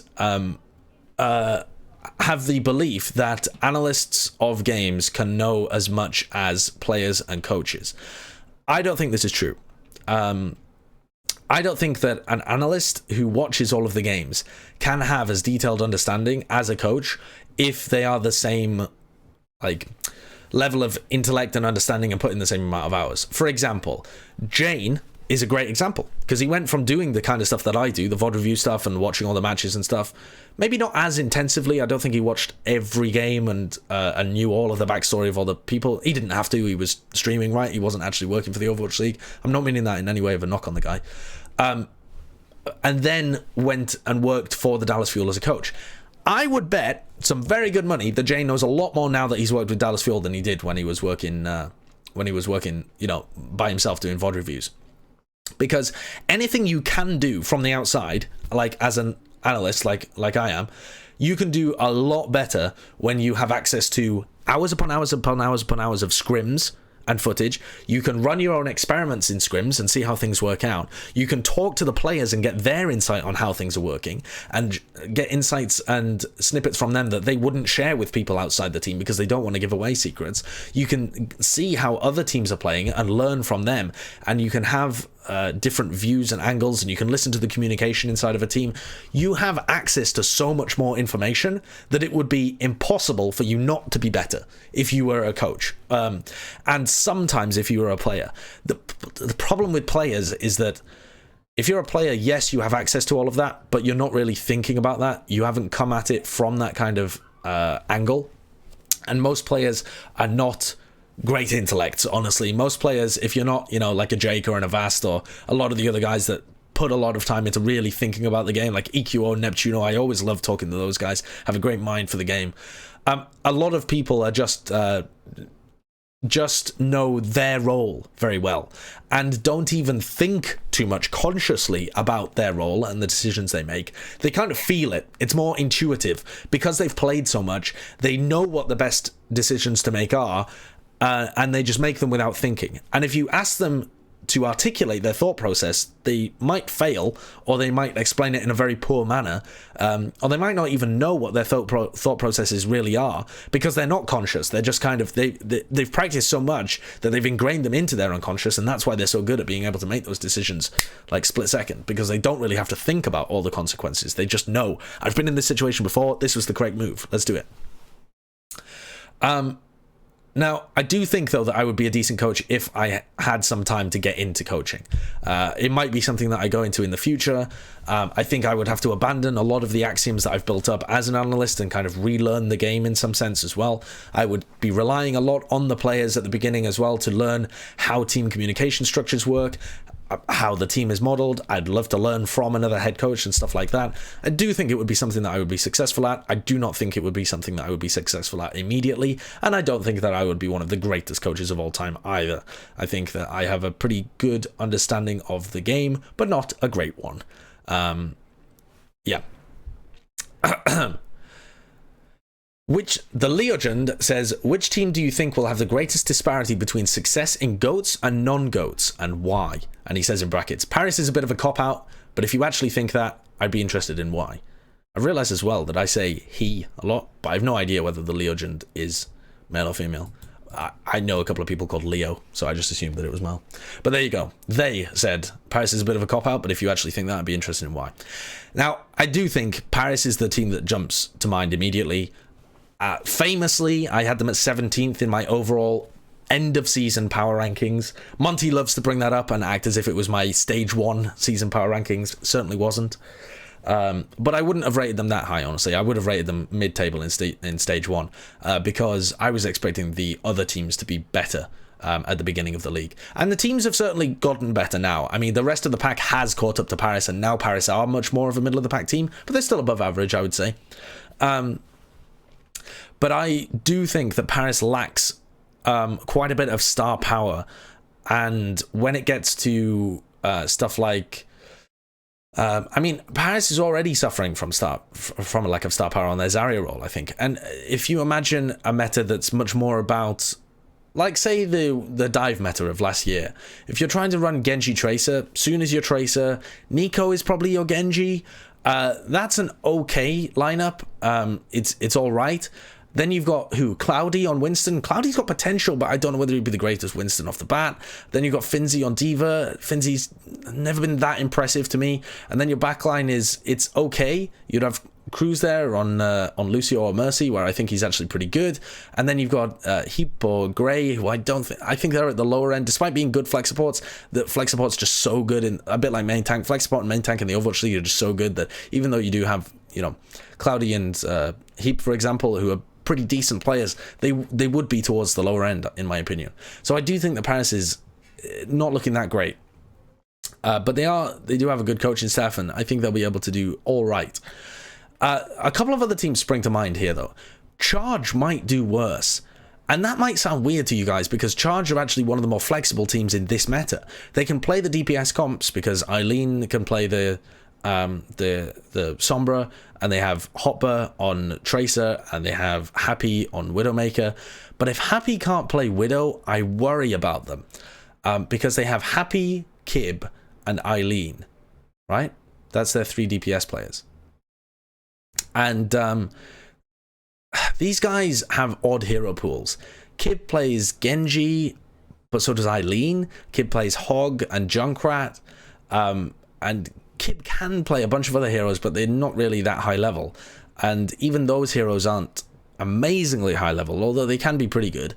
have the belief that analysts of games can know as much as players and coaches. I don't think this is true. I don't think that an analyst who watches all of the games can have as detailed understanding as a coach if they are the same like level of intellect and understanding and put in the same amount of hours. For example, Jane is a great example because he went from doing the kind of stuff that I do, the VOD review stuff and watching all the matches and stuff, maybe not as intensively. I don't think he watched every game and knew all of the backstory of all the people. He didn't have to. He was streaming, right? He wasn't actually working for the Overwatch League. I'm not meaning that in any way of a knock on the guy. And then went and worked for the Dallas Fuel as a coach. I would bet some very good money that Jane knows a lot more now that he's worked with Dallas Fuel than he did when he was working, you know, by himself doing VOD reviews. Because anything you can do from the outside, like as an analyst, like I am, you can do a lot better when you have access to hours upon hours upon hours upon hours of scrims and footage. You can run your own experiments in scrims and see how things work out. You can talk to the players and get their insight on how things are working and get insights and snippets from them that they wouldn't share with people outside the team because they don't want to give away secrets. You can see how other teams are playing and learn from them, and you can have different views and angles, and you can listen to the communication inside of a team. You have access to so much more information that it would be impossible for you not to be better if you were a coach, and sometimes if you were a player. The problem with players is that if you're a player, yes, you have access to all of that, but you're not really thinking about that. You haven't come at it from that kind of angle, and most players are not great intellects, honestly. Most players, if you're not, you know, like a Jake or an Avast or a lot of the other guys that put a lot of time into really thinking about the game, like EQO, Neptuno, I always love talking to those guys, have a great mind for the game. A lot of people are just know their role very well and don't even think too much consciously about their role and the decisions they make. They kind of feel it. It's more intuitive because they've played so much. They know what the best decisions to make are, and they just make them without thinking. And if you ask them to articulate their thought process, they might fail, or they might explain it in a very poor manner, or they might not even know what their thought processes really are because they're not conscious. They're just kind of, they've practiced so much that they've ingrained them into their unconscious, and that's why they're so good at being able to make those decisions like split second, because they don't really have to think about all the consequences. They just know, I've been in this situation before, this was the correct move, let's do it. Now, I do think, though, that I would be a decent coach if I had some time to get into coaching. It might be something that I go into in the future. I think I would have to abandon a lot of the axioms that I've built up as an analyst and kind of relearn the game in some sense as well. I would be relying a lot on the players at the beginning as well to learn how team communication structures work, how the team is modeled. I'd love to learn from another head coach and stuff like that. I do think it would be something that I would be successful at. I do not think it would be something that I would be successful at immediately, and I don't think that I would be one of the greatest coaches of all time either. I think that I have a pretty good understanding of the game, but not a great one. Yeah. The Leogend says, which team do you think will have the greatest disparity between success in GOATs and non-GOATs, and why? And he says in brackets, Paris is a bit of a cop-out, but if you actually think that, I'd be interested in why. I realize as well that I say he a lot, but I have no idea whether the Leogend is male or female. I know a couple of people called Leo, so I just assumed that it was male. But there you go. They said Paris is a bit of a cop-out, but if you actually think that, I'd be interested in why. Now, I do think Paris is the team that jumps to mind immediately. Famously, I had them at 17th in my overall end of season power rankings. Monty loves to bring that up and act as if it was my stage 1 season power rankings. Certainly wasn't. But I wouldn't have rated them that high, honestly. I would have rated them mid-table in stage 1 because I was expecting the other teams to be better at the beginning of the league. And the teams have certainly gotten better now. I mean, the rest of the pack has caught up to Paris, and now Paris are much more of a middle-of-the-pack team, but they're still above average, I would say. But I do think that Paris lacks quite a bit of star power, and when it gets to stuff like, I mean, Paris is already suffering from a lack of star power on their Zarya role, I think. And if you imagine a meta that's much more about, like, say, the dive meta of last year, if you're trying to run Genji Tracer, soon as your Tracer, Nico is probably your Genji. That's an okay lineup. It's all right. Then you've got Cloudy on Winston. Cloudy's got potential, but I don't know whether he'd be the greatest Winston off the bat. Then you've got Finzi on Diva. Finzi's never been that impressive to me. And then your backline it's okay. You'd have Cruz there on Lucio or Mercy, where I think he's actually pretty good. And then you've got Heap or Gray, who I think they're at the lower end, despite being good flex supports. The flex support's just so good, and a bit like main tank. Flex support and main tank in the Overwatch League are just so good that even though you do have, Cloudy and Heap, for example, who are pretty decent players, they would be towards the lower end, in my opinion. So I do think that Paris is not looking that great. But they do have a good coaching staff, and I think they'll be able to do all right. A couple of other teams spring to mind here, though. Charge might do worse. And that might sound weird to you guys, because Charge are actually one of the more flexible teams in this meta. They can play the DPS comps, because Eileen can play the Sombra, and they have Hopper on Tracer, and they have Happy on Widowmaker. But if Happy can't play Widow, I worry about them. Because they have Happy, Kib, and Eileen, right? That's their 3 DPS players. And these guys have odd hero pools. Kib plays Genji, but so does Eileen. Kib plays Hog and Junkrat. And Kib can play a bunch of other heroes, but they're not really that high level. And even those heroes aren't amazingly high level, although they can be pretty good.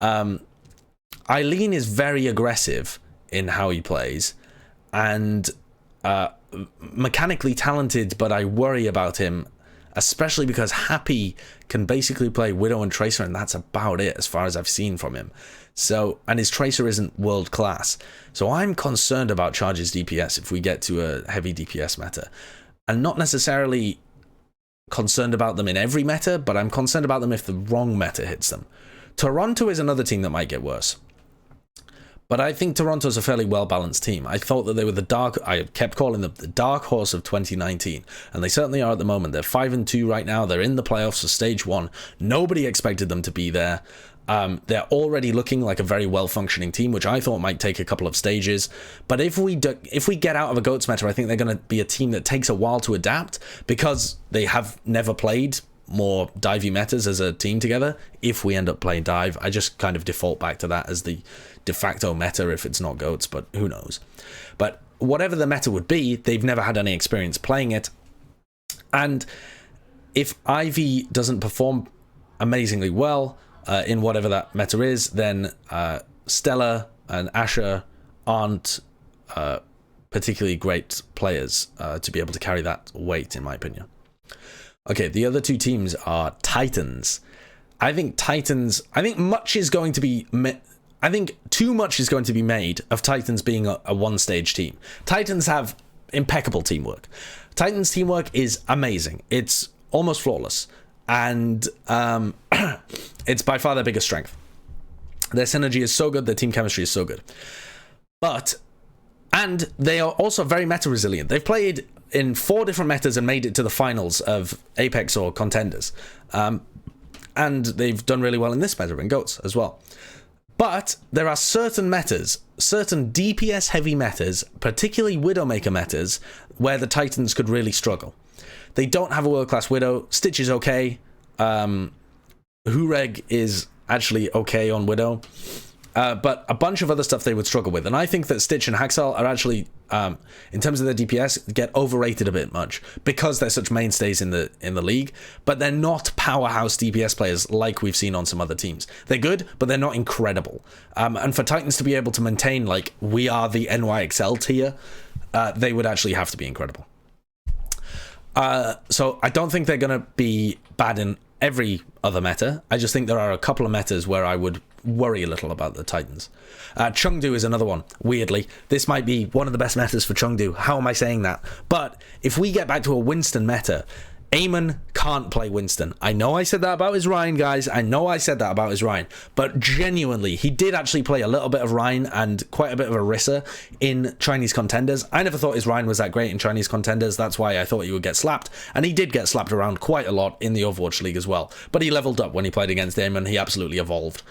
Eileen is very aggressive in how he plays, and mechanically talented, but I worry about him, especially because Happy can basically play Widow and Tracer, and that's about it as far as I've seen from him. So, and his Tracer isn't world class. So I'm concerned about Charge's DPS if we get to a heavy DPS meta. And not necessarily concerned about them in every meta, but I'm concerned about them if the wrong meta hits them. Toronto is another team that might get worse. But I think Toronto's a fairly well-balanced team. I thought that they were I kept calling them the dark horse of 2019, and they certainly are at the moment. They're 5-2 right now. They're in the playoffs for stage 1. Nobody expected them to be there. They're already looking like a very well-functioning team, which I thought might take a couple of stages. But if we get out of a GOATS meta, I think they're going to be a team that takes a while to adapt, because they have never played more divey metas as a team together. If we end up playing dive, I just kind of default back to that as the de facto meta if it's not GOATS, but who knows. But whatever the meta would be, they've never had any experience playing it. And if Ivy doesn't perform amazingly well in whatever that meta is, then Stella and Asher aren't particularly great players to be able to carry that weight, in my opinion. Okay, the other 2 teams are Titans. I think much is going to be... I think too much is going to be made of Titans being a one-stage team. Titans have impeccable teamwork. Titans' teamwork is amazing. It's almost flawless. And it's by far their biggest strength. Their synergy is so good. Their team chemistry is so good. And they are also very meta-resilient. They've played in 4 different metas and made it to the finals of Apex or Contenders. And they've done really well in this meta, in GOATS as well. But there are certain metas, certain DPS heavy metas, particularly Widowmaker metas, where the Titans could really struggle. They don't have a world-class Widow. Stitch is okay. Hureg is actually okay on Widow. But a bunch of other stuff they would struggle with. And I think that Stitch and Haxel are actually, in terms of their DPS, get overrated a bit much because they're such mainstays in the league. But they're not powerhouse DPS players like we've seen on some other teams. They're good, but they're not incredible. And for Titans to be able to maintain, like, we are the NYXL tier, they would actually have to be incredible. So I don't think they're going to be bad in every other meta. I just think there are a couple of metas where I would worry a little about the Titans. Chengdu is another one, weirdly. This might be one of the best metas for Chengdu. How am I saying that? But if we get back to a Winston meta, Eamon can't play Winston. I know I said that about his Ryan, guys. I know I said that about his Ryan. But genuinely, he did actually play a little bit of Ryan and quite a bit of Orisa in Chinese Contenders. I never thought his Ryan was that great in Chinese Contenders. That's why I thought he would get slapped. And he did get slapped around quite a lot in the Overwatch League as well. But he leveled up when he played against Eamon. He absolutely evolved.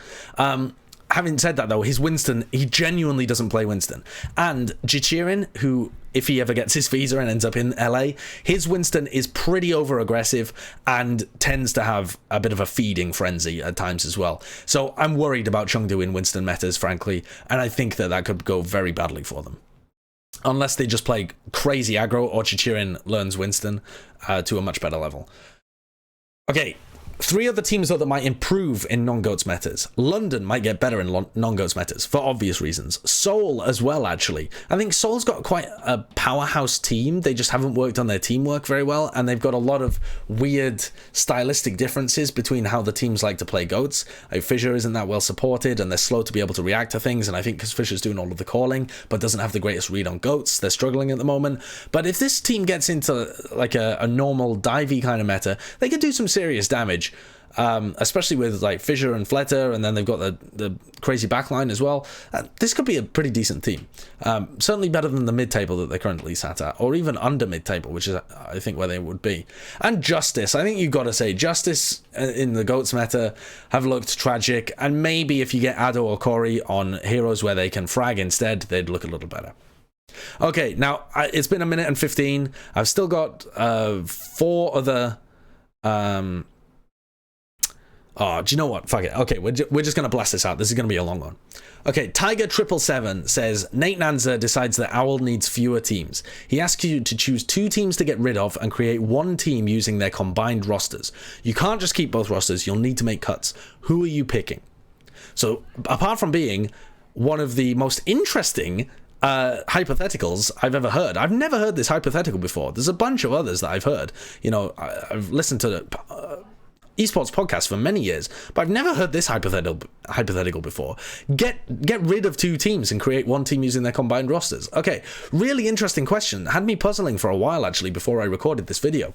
Having said that, though, his Winston, he genuinely doesn't play Winston. And Jichirin, who if he ever gets his visa and ends up in LA. His Winston is pretty over aggressive and tends to have a bit of a feeding frenzy at times as well. So I'm worried about Chengdu in Winston metas, frankly, and I think that could go very badly for them. Unless they just play crazy aggro or Chichirin learns Winston to a much better level. Okay, 3 other teams though that might improve in non-GOATS metas. London might get better in non-GOATS metas for obvious reasons. Seoul as well, actually. I think Seoul's got quite a powerhouse team. They just haven't worked on their teamwork very well, and they've got a lot of weird stylistic differences between how the teams like to play GOATS. Fissure isn't that well supported, and they're slow to be able to react to things, and I think because Fissure's doing all of the calling, but doesn't have the greatest read on GOATS, they're struggling at the moment. But if this team gets into like a normal divey kind of meta, they could do some serious damage. Especially with like Fissure and Fletter, and then they've got the crazy backline as well. This could be a pretty decent team. Certainly better than the mid-table that they're currently sat at, or even under mid-table, which is I think where they would be. And Justice, I think you've got to say, Justice in the GOATS meta have looked tragic, and maybe if you get Ado or Corey on heroes where they can frag instead, they'd look a little better. Okay, now it's been a minute and 15. I've still got 4 other... Oh, do you know what? Fuck it. Okay, we're just going to blast this out. This is going to be a long one. Okay, Tygur Triple says, Nate Nanzer decides that OWL needs fewer teams. He asks you to choose 2 teams to get rid of and create 1 team using their combined rosters. You can't just keep both rosters. You'll need to make cuts. Who are you picking? So, apart from being one of the most interesting hypotheticals I've ever heard. I've never heard this hypothetical before. There's a bunch of others that I've heard. You know, I've listened to esports podcast for many years, but I've never heard this hypothetical before. Get rid of 2 teams and create 1 team using their combined rosters. Okay, really interesting question. Had me puzzling for a while actually before I recorded this video,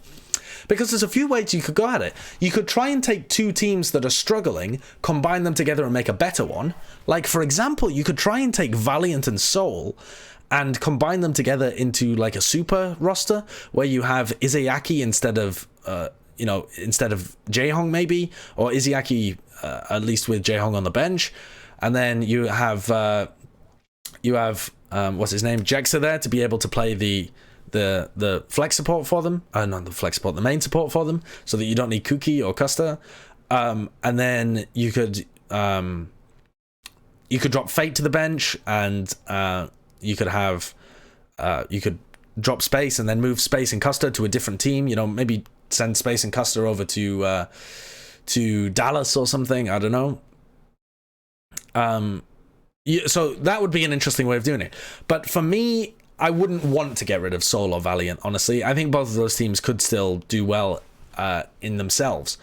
because there's a few ways you could go at it. You could try and take 2 teams that are struggling, combine them together and make a better one. Like for example, you could try and take Valiant and Soul and combine them together into like a super roster where you have Izayaki instead of Jaehong maybe, or Izayaki at least with Jaehong on the bench, and then you have what's his name, Jexa there to be able to play the flex support for them, not the flex support, the main support for them, so that you don't need Kuki or Custer, and then you could drop Fate to the bench, and you could drop Space and then move Space and Custer to a different team. You know, maybe send Space and Custer over to Dallas or something. I don't know. So that would be an interesting way of doing it. But for me, I wouldn't want to get rid of Soul or Valiant, honestly. I think both of those teams could still do well in themselves.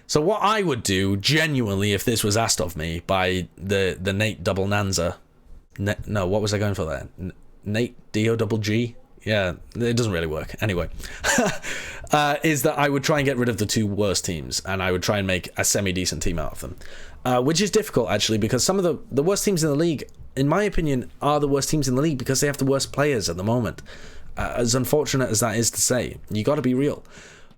So what I would do, genuinely, if this was asked of me by the Nate Double Nanza... No, what was I going for there? Nate D-O-double-G? Yeah, it doesn't really work. Anyway, is that I would try and get rid of the 2 worst teams, and I would try and make a semi-decent team out of them. Which is difficult, actually, because some of the worst teams in the league, in my opinion, are the worst teams in the league because they have the worst players at the moment. As unfortunate as that is to say, you got to be real.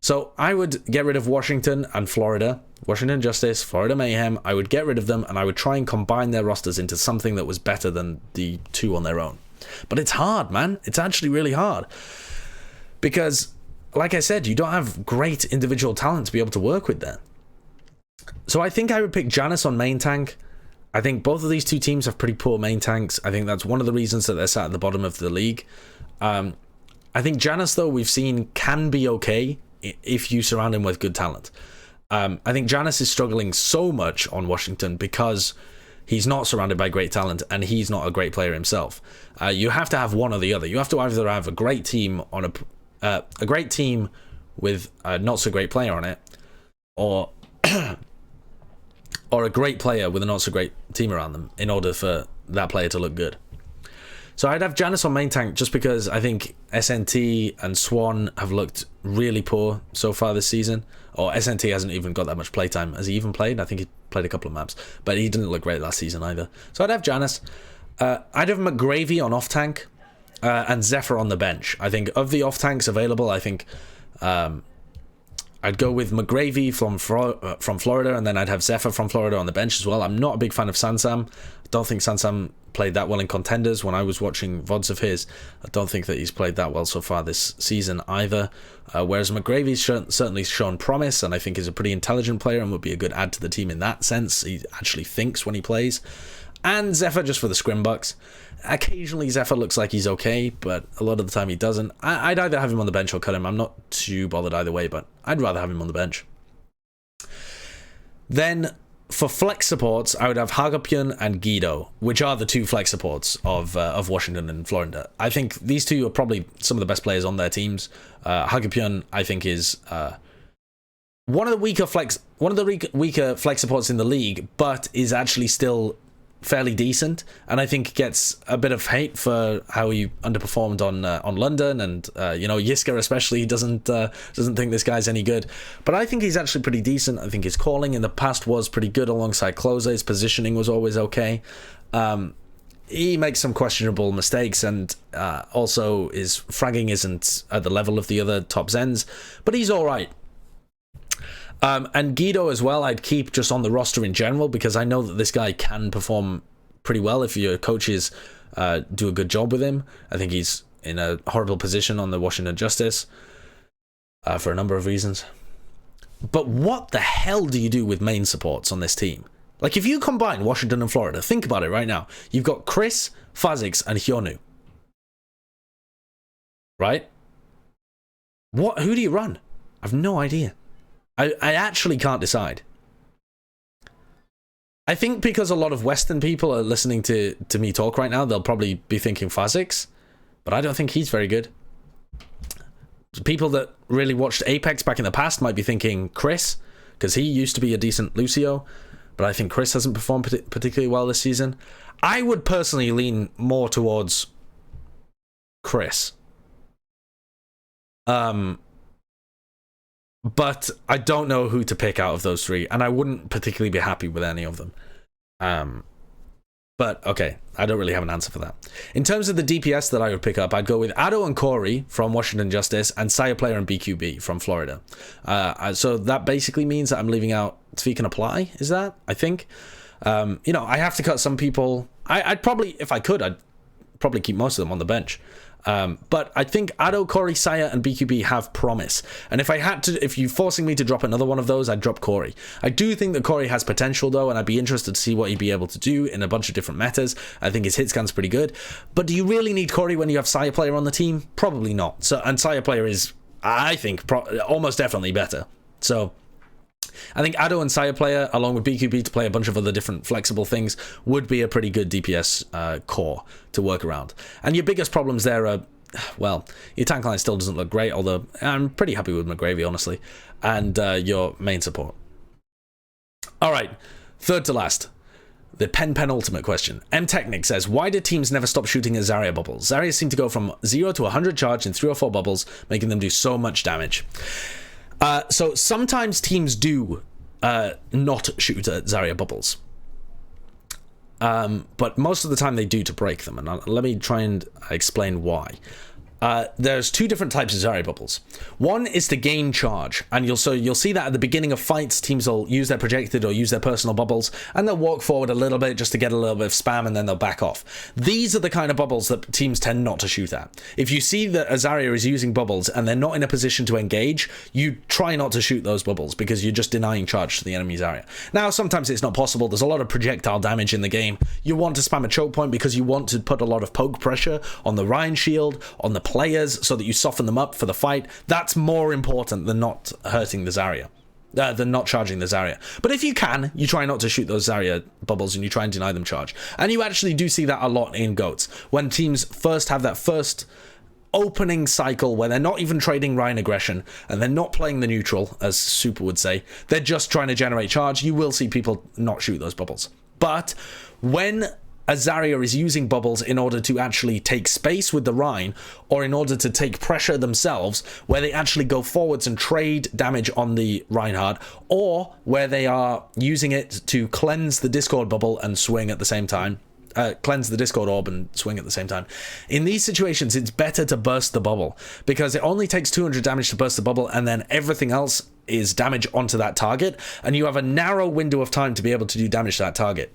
So I would get rid of Washington and Florida, Washington Justice, Florida Mayhem. I would get rid of them, and I would try and combine their rosters into something that was better than the 2 on their own. But it's hard, man. It's actually really hard. Because, like I said, you don't have great individual talent to be able to work with there. So I think I would pick Janus on main tank. I think both of these 2 teams have pretty poor main tanks. I think that's one of the reasons that they're sat at the bottom of the league. I think Janus, though, we've seen can be okay if you surround him with good talent. I think Janus is struggling so much on Washington because he's not surrounded by great talent, and he's not a great player himself. You have to have one or the other. You have to either have a great team on a great team with a not so great player on it, or or a great player with a not so great team around them in order for that player to look good. So I'd have Janus on main tank just because I think SNT and Swan have looked really poor so far this season. Or SNT hasn't even got that much playtime. Has he even played? I think he played a couple of maps. But he didn't look great last season either. So I'd have Janus. I'd have McGravy on off tank and Zephyr on the bench. I think of the off tanks available, I think I'd go with McGravy from Florida, and then I'd have Zephyr from Florida on the bench as well. I'm not a big fan of Sansam. I don't think Sansam played that well in contenders when I was watching VODs of his. I don't think that he's played that well so far this season either. Whereas McGravy's certainly shown promise, and I think is a pretty intelligent player and would be a good add to the team in that sense. He actually thinks when he plays. And Zephyr just for the scrimbucks. Occasionally Zephyr looks like he's okay, but a lot of the time he doesn't. I'd either have him on the bench or cut him. I'm not too bothered either way, but I'd rather have him on the bench. Then for flex supports, I would have Hagopyun and Guido, which are the two flex supports of Washington and Florida. I think these two are probably some of the best players on their teams. Hagopyun, I think, is one of the weaker flex supports in the league, but is actually still fairly decent, and I think gets a bit of hate for how he underperformed on London, and Yiska especially doesn't think this guy's any good, but I think he's actually pretty decent. I think his calling in the past was pretty good alongside closer. His positioning was always okay. He makes some questionable mistakes, and also his fragging isn't at the level of the other top Zens, but he's all right. And Guido as well, I'd keep just on the roster in general, because I know that this guy can perform pretty well if your coaches do a good job with him. I think he's in a horrible position on the Washington Justice for a number of reasons. But what the hell do you do with main supports on this team? Like, if you combine Washington and Florida, think about it right now. You've got Chris, Fazix, and Hyonu. Right? Who do you run? I've no idea. I actually can't decide. I think because a lot of Western people are listening to me talk right now, they'll probably be thinking Fazix, but I don't think he's very good. People that really watched Apex back in the past might be thinking Chris, because he used to be a decent Lucio, but I think Chris hasn't performed particularly well this season. I would personally lean more towards Chris. But I don't know who to pick out of those three, and I wouldn't particularly be happy with any of them. But okay, I don't really have an answer for that. In terms of the DPS that I would pick up, I'd go with Ado and Corey from Washington Justice and Sire Player and BQB from Florida. So that basically means that I'm leaving out Tweak and Apply, is that? I think. I have to cut some people. I'd probably, if I could, I'd probably keep most of them on the bench. But I think Ado, Corey, Saya, and BQB have promise. And if you're forcing me to drop another one of those, I'd drop Corey. I do think that Corey has potential, though, and I'd be interested to see what he'd be able to do in a bunch of different metas. I think his hit scan's pretty good. But do you really need Corey when you have Saya Player on the team? Probably not. And Saya Player is, I think, almost definitely better. So I think Ado and Sire Player, along with BQB to play a bunch of other different flexible things, would be a pretty good DPS core to work around. And your biggest problems there are, well, your tank line still doesn't look great, although I'm pretty happy with McGravy, honestly, and your main support. All right, third to last. The penultimate question. M-Technic says, why did teams never stop shooting at Zarya bubbles? Zarya seem to go from 0 to 100 charge in 3 or 4 bubbles, making them do so much damage. So sometimes teams do not shoot at Zarya bubbles. But most of the time they do to break them. And let me try and explain why. There's two different types of Zarya bubbles. One is to gain charge, and you'll see that at the beginning of fights, teams will use their projected or use their personal bubbles, and they'll walk forward a little bit just to get a little bit of spam, and then they'll back off. These are the kind of bubbles that teams tend not to shoot at. If you see that a Zarya is using bubbles and they're not in a position to engage, you try not to shoot those bubbles because you're just denying charge to the enemy Zarya. Now, sometimes it's not possible. There's a lot of projectile damage in the game. You want to spam a choke point because you want to put a lot of poke pressure on the Rhine shield, on the players, so that you soften them up for the fight. That's more important than not hurting the Zarya, than not charging the Zarya. But if you can, you try not to shoot those Zarya bubbles and you try and deny them charge. And you actually do see that a lot in GOATs, when teams first have that first opening cycle where they're not even trading Rhine aggression and they're not playing the neutral, as Super would say. They're just trying to generate charge. You will see people not shoot those bubbles. But when a Zarya is using bubbles in order to actually take space with the Rhine, or in order to take pressure themselves, where they actually go forwards and trade damage on the Reinhardt, or where they are using it to cleanse the Discord bubble and swing at the same time, cleanse the Discord orb and swing at the same time. In these situations, it's better to burst the bubble, because it only takes 200 damage to burst the bubble, and then everything else is damage onto that target, and you have a narrow window of time to be able to do damage to that target.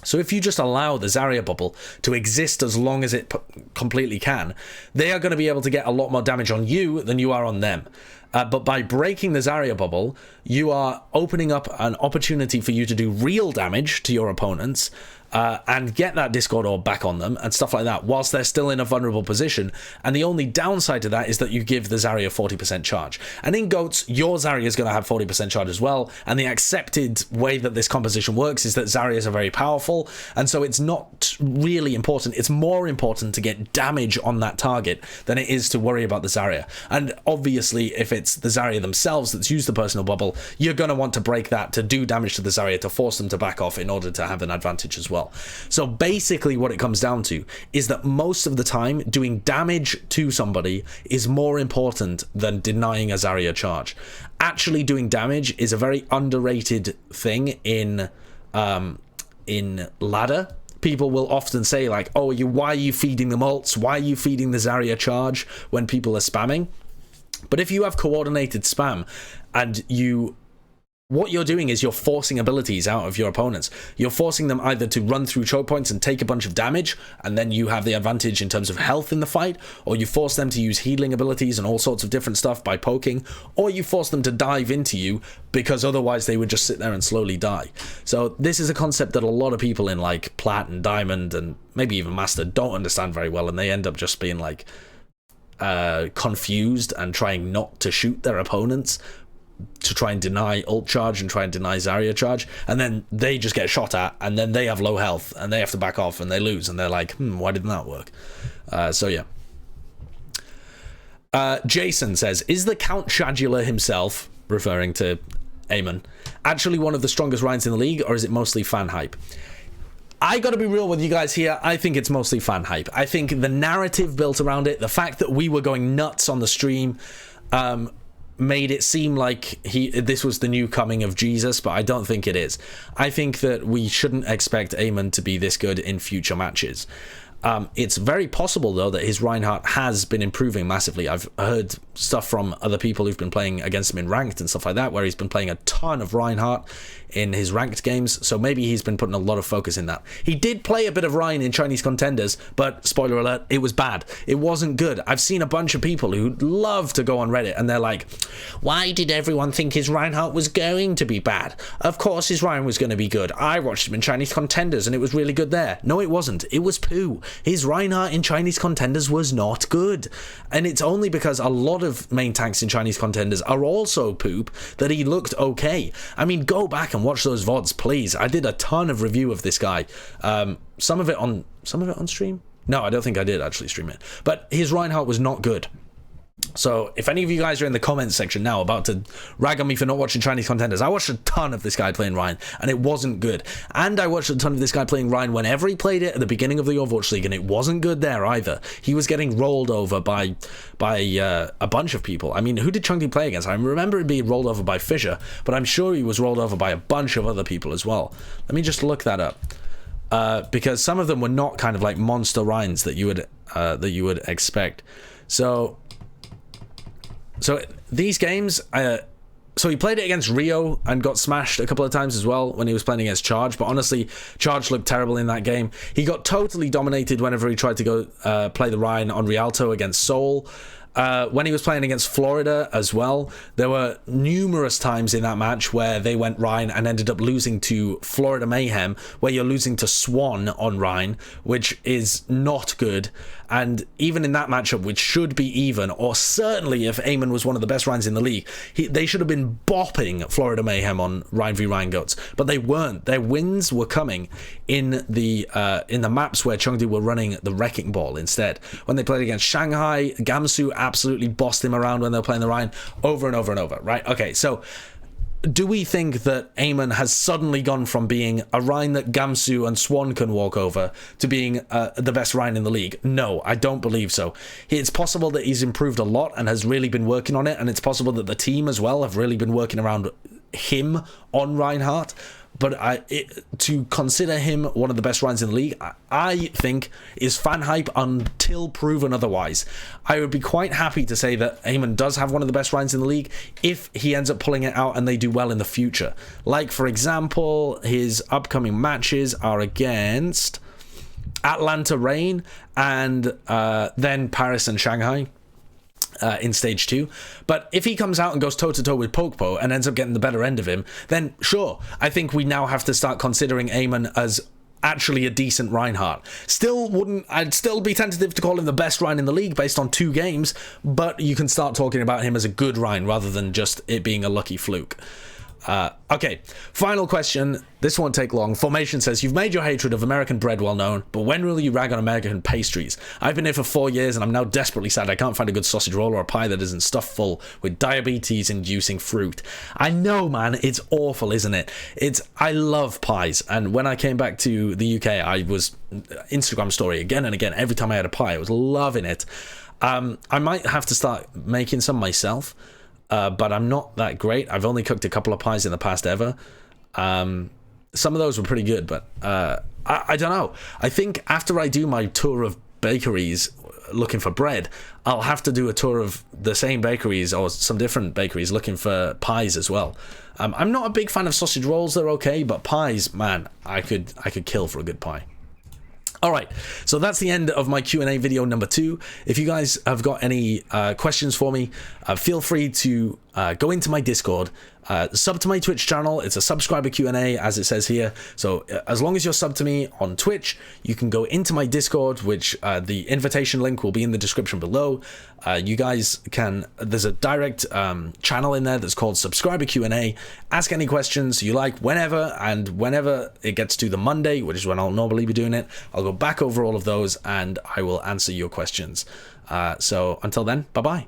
So if you just allow the Zarya bubble to exist as long as it completely can, they are going to be able to get a lot more damage on you than you are on them. But by breaking the Zarya bubble, you are opening up an opportunity for you to do real damage to your opponents, and get that Discord orb back on them and stuff like that whilst they're still in a vulnerable position. And the only downside to that is that you give the Zarya 40% charge. And in GOATs, your Zarya is going to have 40% charge as well. And the accepted way that this composition works is that Zaryas are very powerful. And so it's not really important. It's more important to get damage on that target than it is to worry about the Zarya. And obviously, if it's the Zarya themselves that's used the personal bubble, you're going to want to break that to do damage to the Zarya to force them to back off in order to have an advantage as well. So basically what it comes down to is that most of the time doing damage to somebody is more important than denying a Zarya charge. Actually doing damage is a very underrated thing in ladder. People will often say like, oh, why are you feeding them ults? Why are you feeding the Zarya charge when people are spamming? But if you have coordinated spam and what you're doing is you're forcing abilities out of your opponents. You're forcing them either to run through choke points and take a bunch of damage, and then you have the advantage in terms of health in the fight, or you force them to use healing abilities and all sorts of different stuff by poking, or you force them to dive into you because otherwise they would just sit there and slowly die. So this is a concept that a lot of people in like Plat and Diamond and maybe even Master don't understand very well, and they end up just being like confused and trying not to shoot their opponents to try and deny ult charge and try and deny Zarya charge, and then they just get shot at, and then they have low health and they have to back off and they lose, and they're like, why didn't that work? So yeah. Jason says, is the Count Shadula himself, referring to Eamon, actually one of the strongest Ryans in the league, or is it mostly fan hype? I gotta be real with you guys here. I think it's mostly fan hype. I think the narrative built around it, the fact that we were going nuts on the stream, made it seem like this was the new coming of Jesus, but I don't think it is. I think that we shouldn't expect Eamon to be this good in future matches. It's very possible, though, that his Reinhardt has been improving massively. I've heard stuff from other people who've been playing against him in ranked and stuff like that, where he's been playing a ton of Reinhardt in his ranked games, so maybe he's been putting a lot of focus in that. He did play a bit of Ryan in Chinese Contenders, but spoiler alert, it was bad. It wasn't good. I've seen a bunch of people who love to go on Reddit and they're like, why did everyone think his Reinhardt was going to be bad? Of course his Ryan was going to be good. I watched him in Chinese Contenders and it was really good there. No, it wasn't. It was poo. His Reinhardt in Chinese Contenders was not good. And it's only because a lot of main tanks in Chinese Contenders are also poop that he looked okay. I mean, go back and watch those VODs, please. I did a ton of review of this guy. Some of it on stream? No, I don't think I did actually stream it. But his Reinhardt was not good. So if any of you guys are in the comments section now about to rag on me for not watching Chinese Contenders, I watched a ton of this guy playing Ryan and it wasn't good. And I watched a ton of this guy playing Ryan whenever he played it at the beginning of the Overwatch League, and it wasn't good there either. He was getting rolled over by a bunch of people. I mean, who did Chunky play against? I remember him being rolled over by Fisher, but I'm sure he was rolled over by a bunch of other people as well. Let me just look that up. Because some of them were not kind of like monster Ryans that you would expect. So these games, so he played it against Rio and got smashed a couple of times as well when he was playing against Charge, but honestly, Charge looked terrible in that game. He got totally dominated whenever he tried to go play the Ryan on Rialto against Seoul. When he was playing against Florida as well, there were numerous times in that match where they went Ryan and ended up losing to Florida Mayhem, where you're losing to Swan on Ryan, which is not good. And even in that matchup, which should be even, or certainly if Eamon was one of the best Ryans in the league, they should have been bopping Florida Mayhem on Ryan v Ryan Goats, but they weren't. Their wins were coming in the maps where Chengdu were running the Wrecking Ball instead. When they played against Shanghai, Gamsu absolutely bossed him around when they were playing the Ryan over and over and over, right? Okay, so do we think that Eamon has suddenly gone from being a Ryan that Gamsu and Swan can walk over to being the best Ryan in the league? No, I don't believe so. It's possible that he's improved a lot and has really been working on it, and it's possible that the team as well have really been working around him on Reinhardt, but to consider him one of the best Ryans in the league, I think is fan hype until proven otherwise. I would be quite happy to say that Eamon does have one of the best Ryans in the league if he ends up pulling it out and they do well in the future. Like, for example, his upcoming matches are against Atlanta Reign and then Paris and Shanghai in stage 2. But if he comes out and goes toe-to-toe with Pokepo and ends up getting the better end of him, then sure, I think we now have to start considering Eamon as actually a decent Reinhardt. I'd still be tentative to call him the best Ryan in the league based on 2 games, but you can start talking about him as a good Ryan rather than just it being a lucky fluke. Okay, final question. This won't take long. Formation says, you've made your hatred of American bread well known, but when will you rag on American pastries? I've been here for 4 years and I'm now desperately sad I can't find a good sausage roll or a pie that isn't stuffed full with diabetes-inducing fruit. I know, man, it's awful, isn't it? I love pies, and when I came back to the UK, I was Instagram story again and again. Every time I had a pie, I was loving it. I might have to start making some myself. But I'm not that great. I've only cooked a couple of pies in the past ever. Some of those were pretty good, but I don't know. I think after I do my tour of bakeries looking for bread, I'll have to do a tour of the same bakeries or some different bakeries looking for pies as well. I'm not a big fan of sausage rolls. They're okay, but pies, man, I could kill for a good pie. Alright, so that's the end of my Q&A video number 2. If you guys have got any questions for me, feel free to go into my Discord, sub to my Twitch channel. It's a subscriber Q&A, as it says here. So as long as you're sub to me on Twitch, you can go into my Discord, which the invitation link will be in the description below. You guys can, there's a direct channel in there that's called Subscriber Q&A. Ask any questions you like whenever, and whenever it gets to the Monday, which is when I'll normally be doing it, I'll go back over all of those and I will answer your questions. So until then, bye-bye.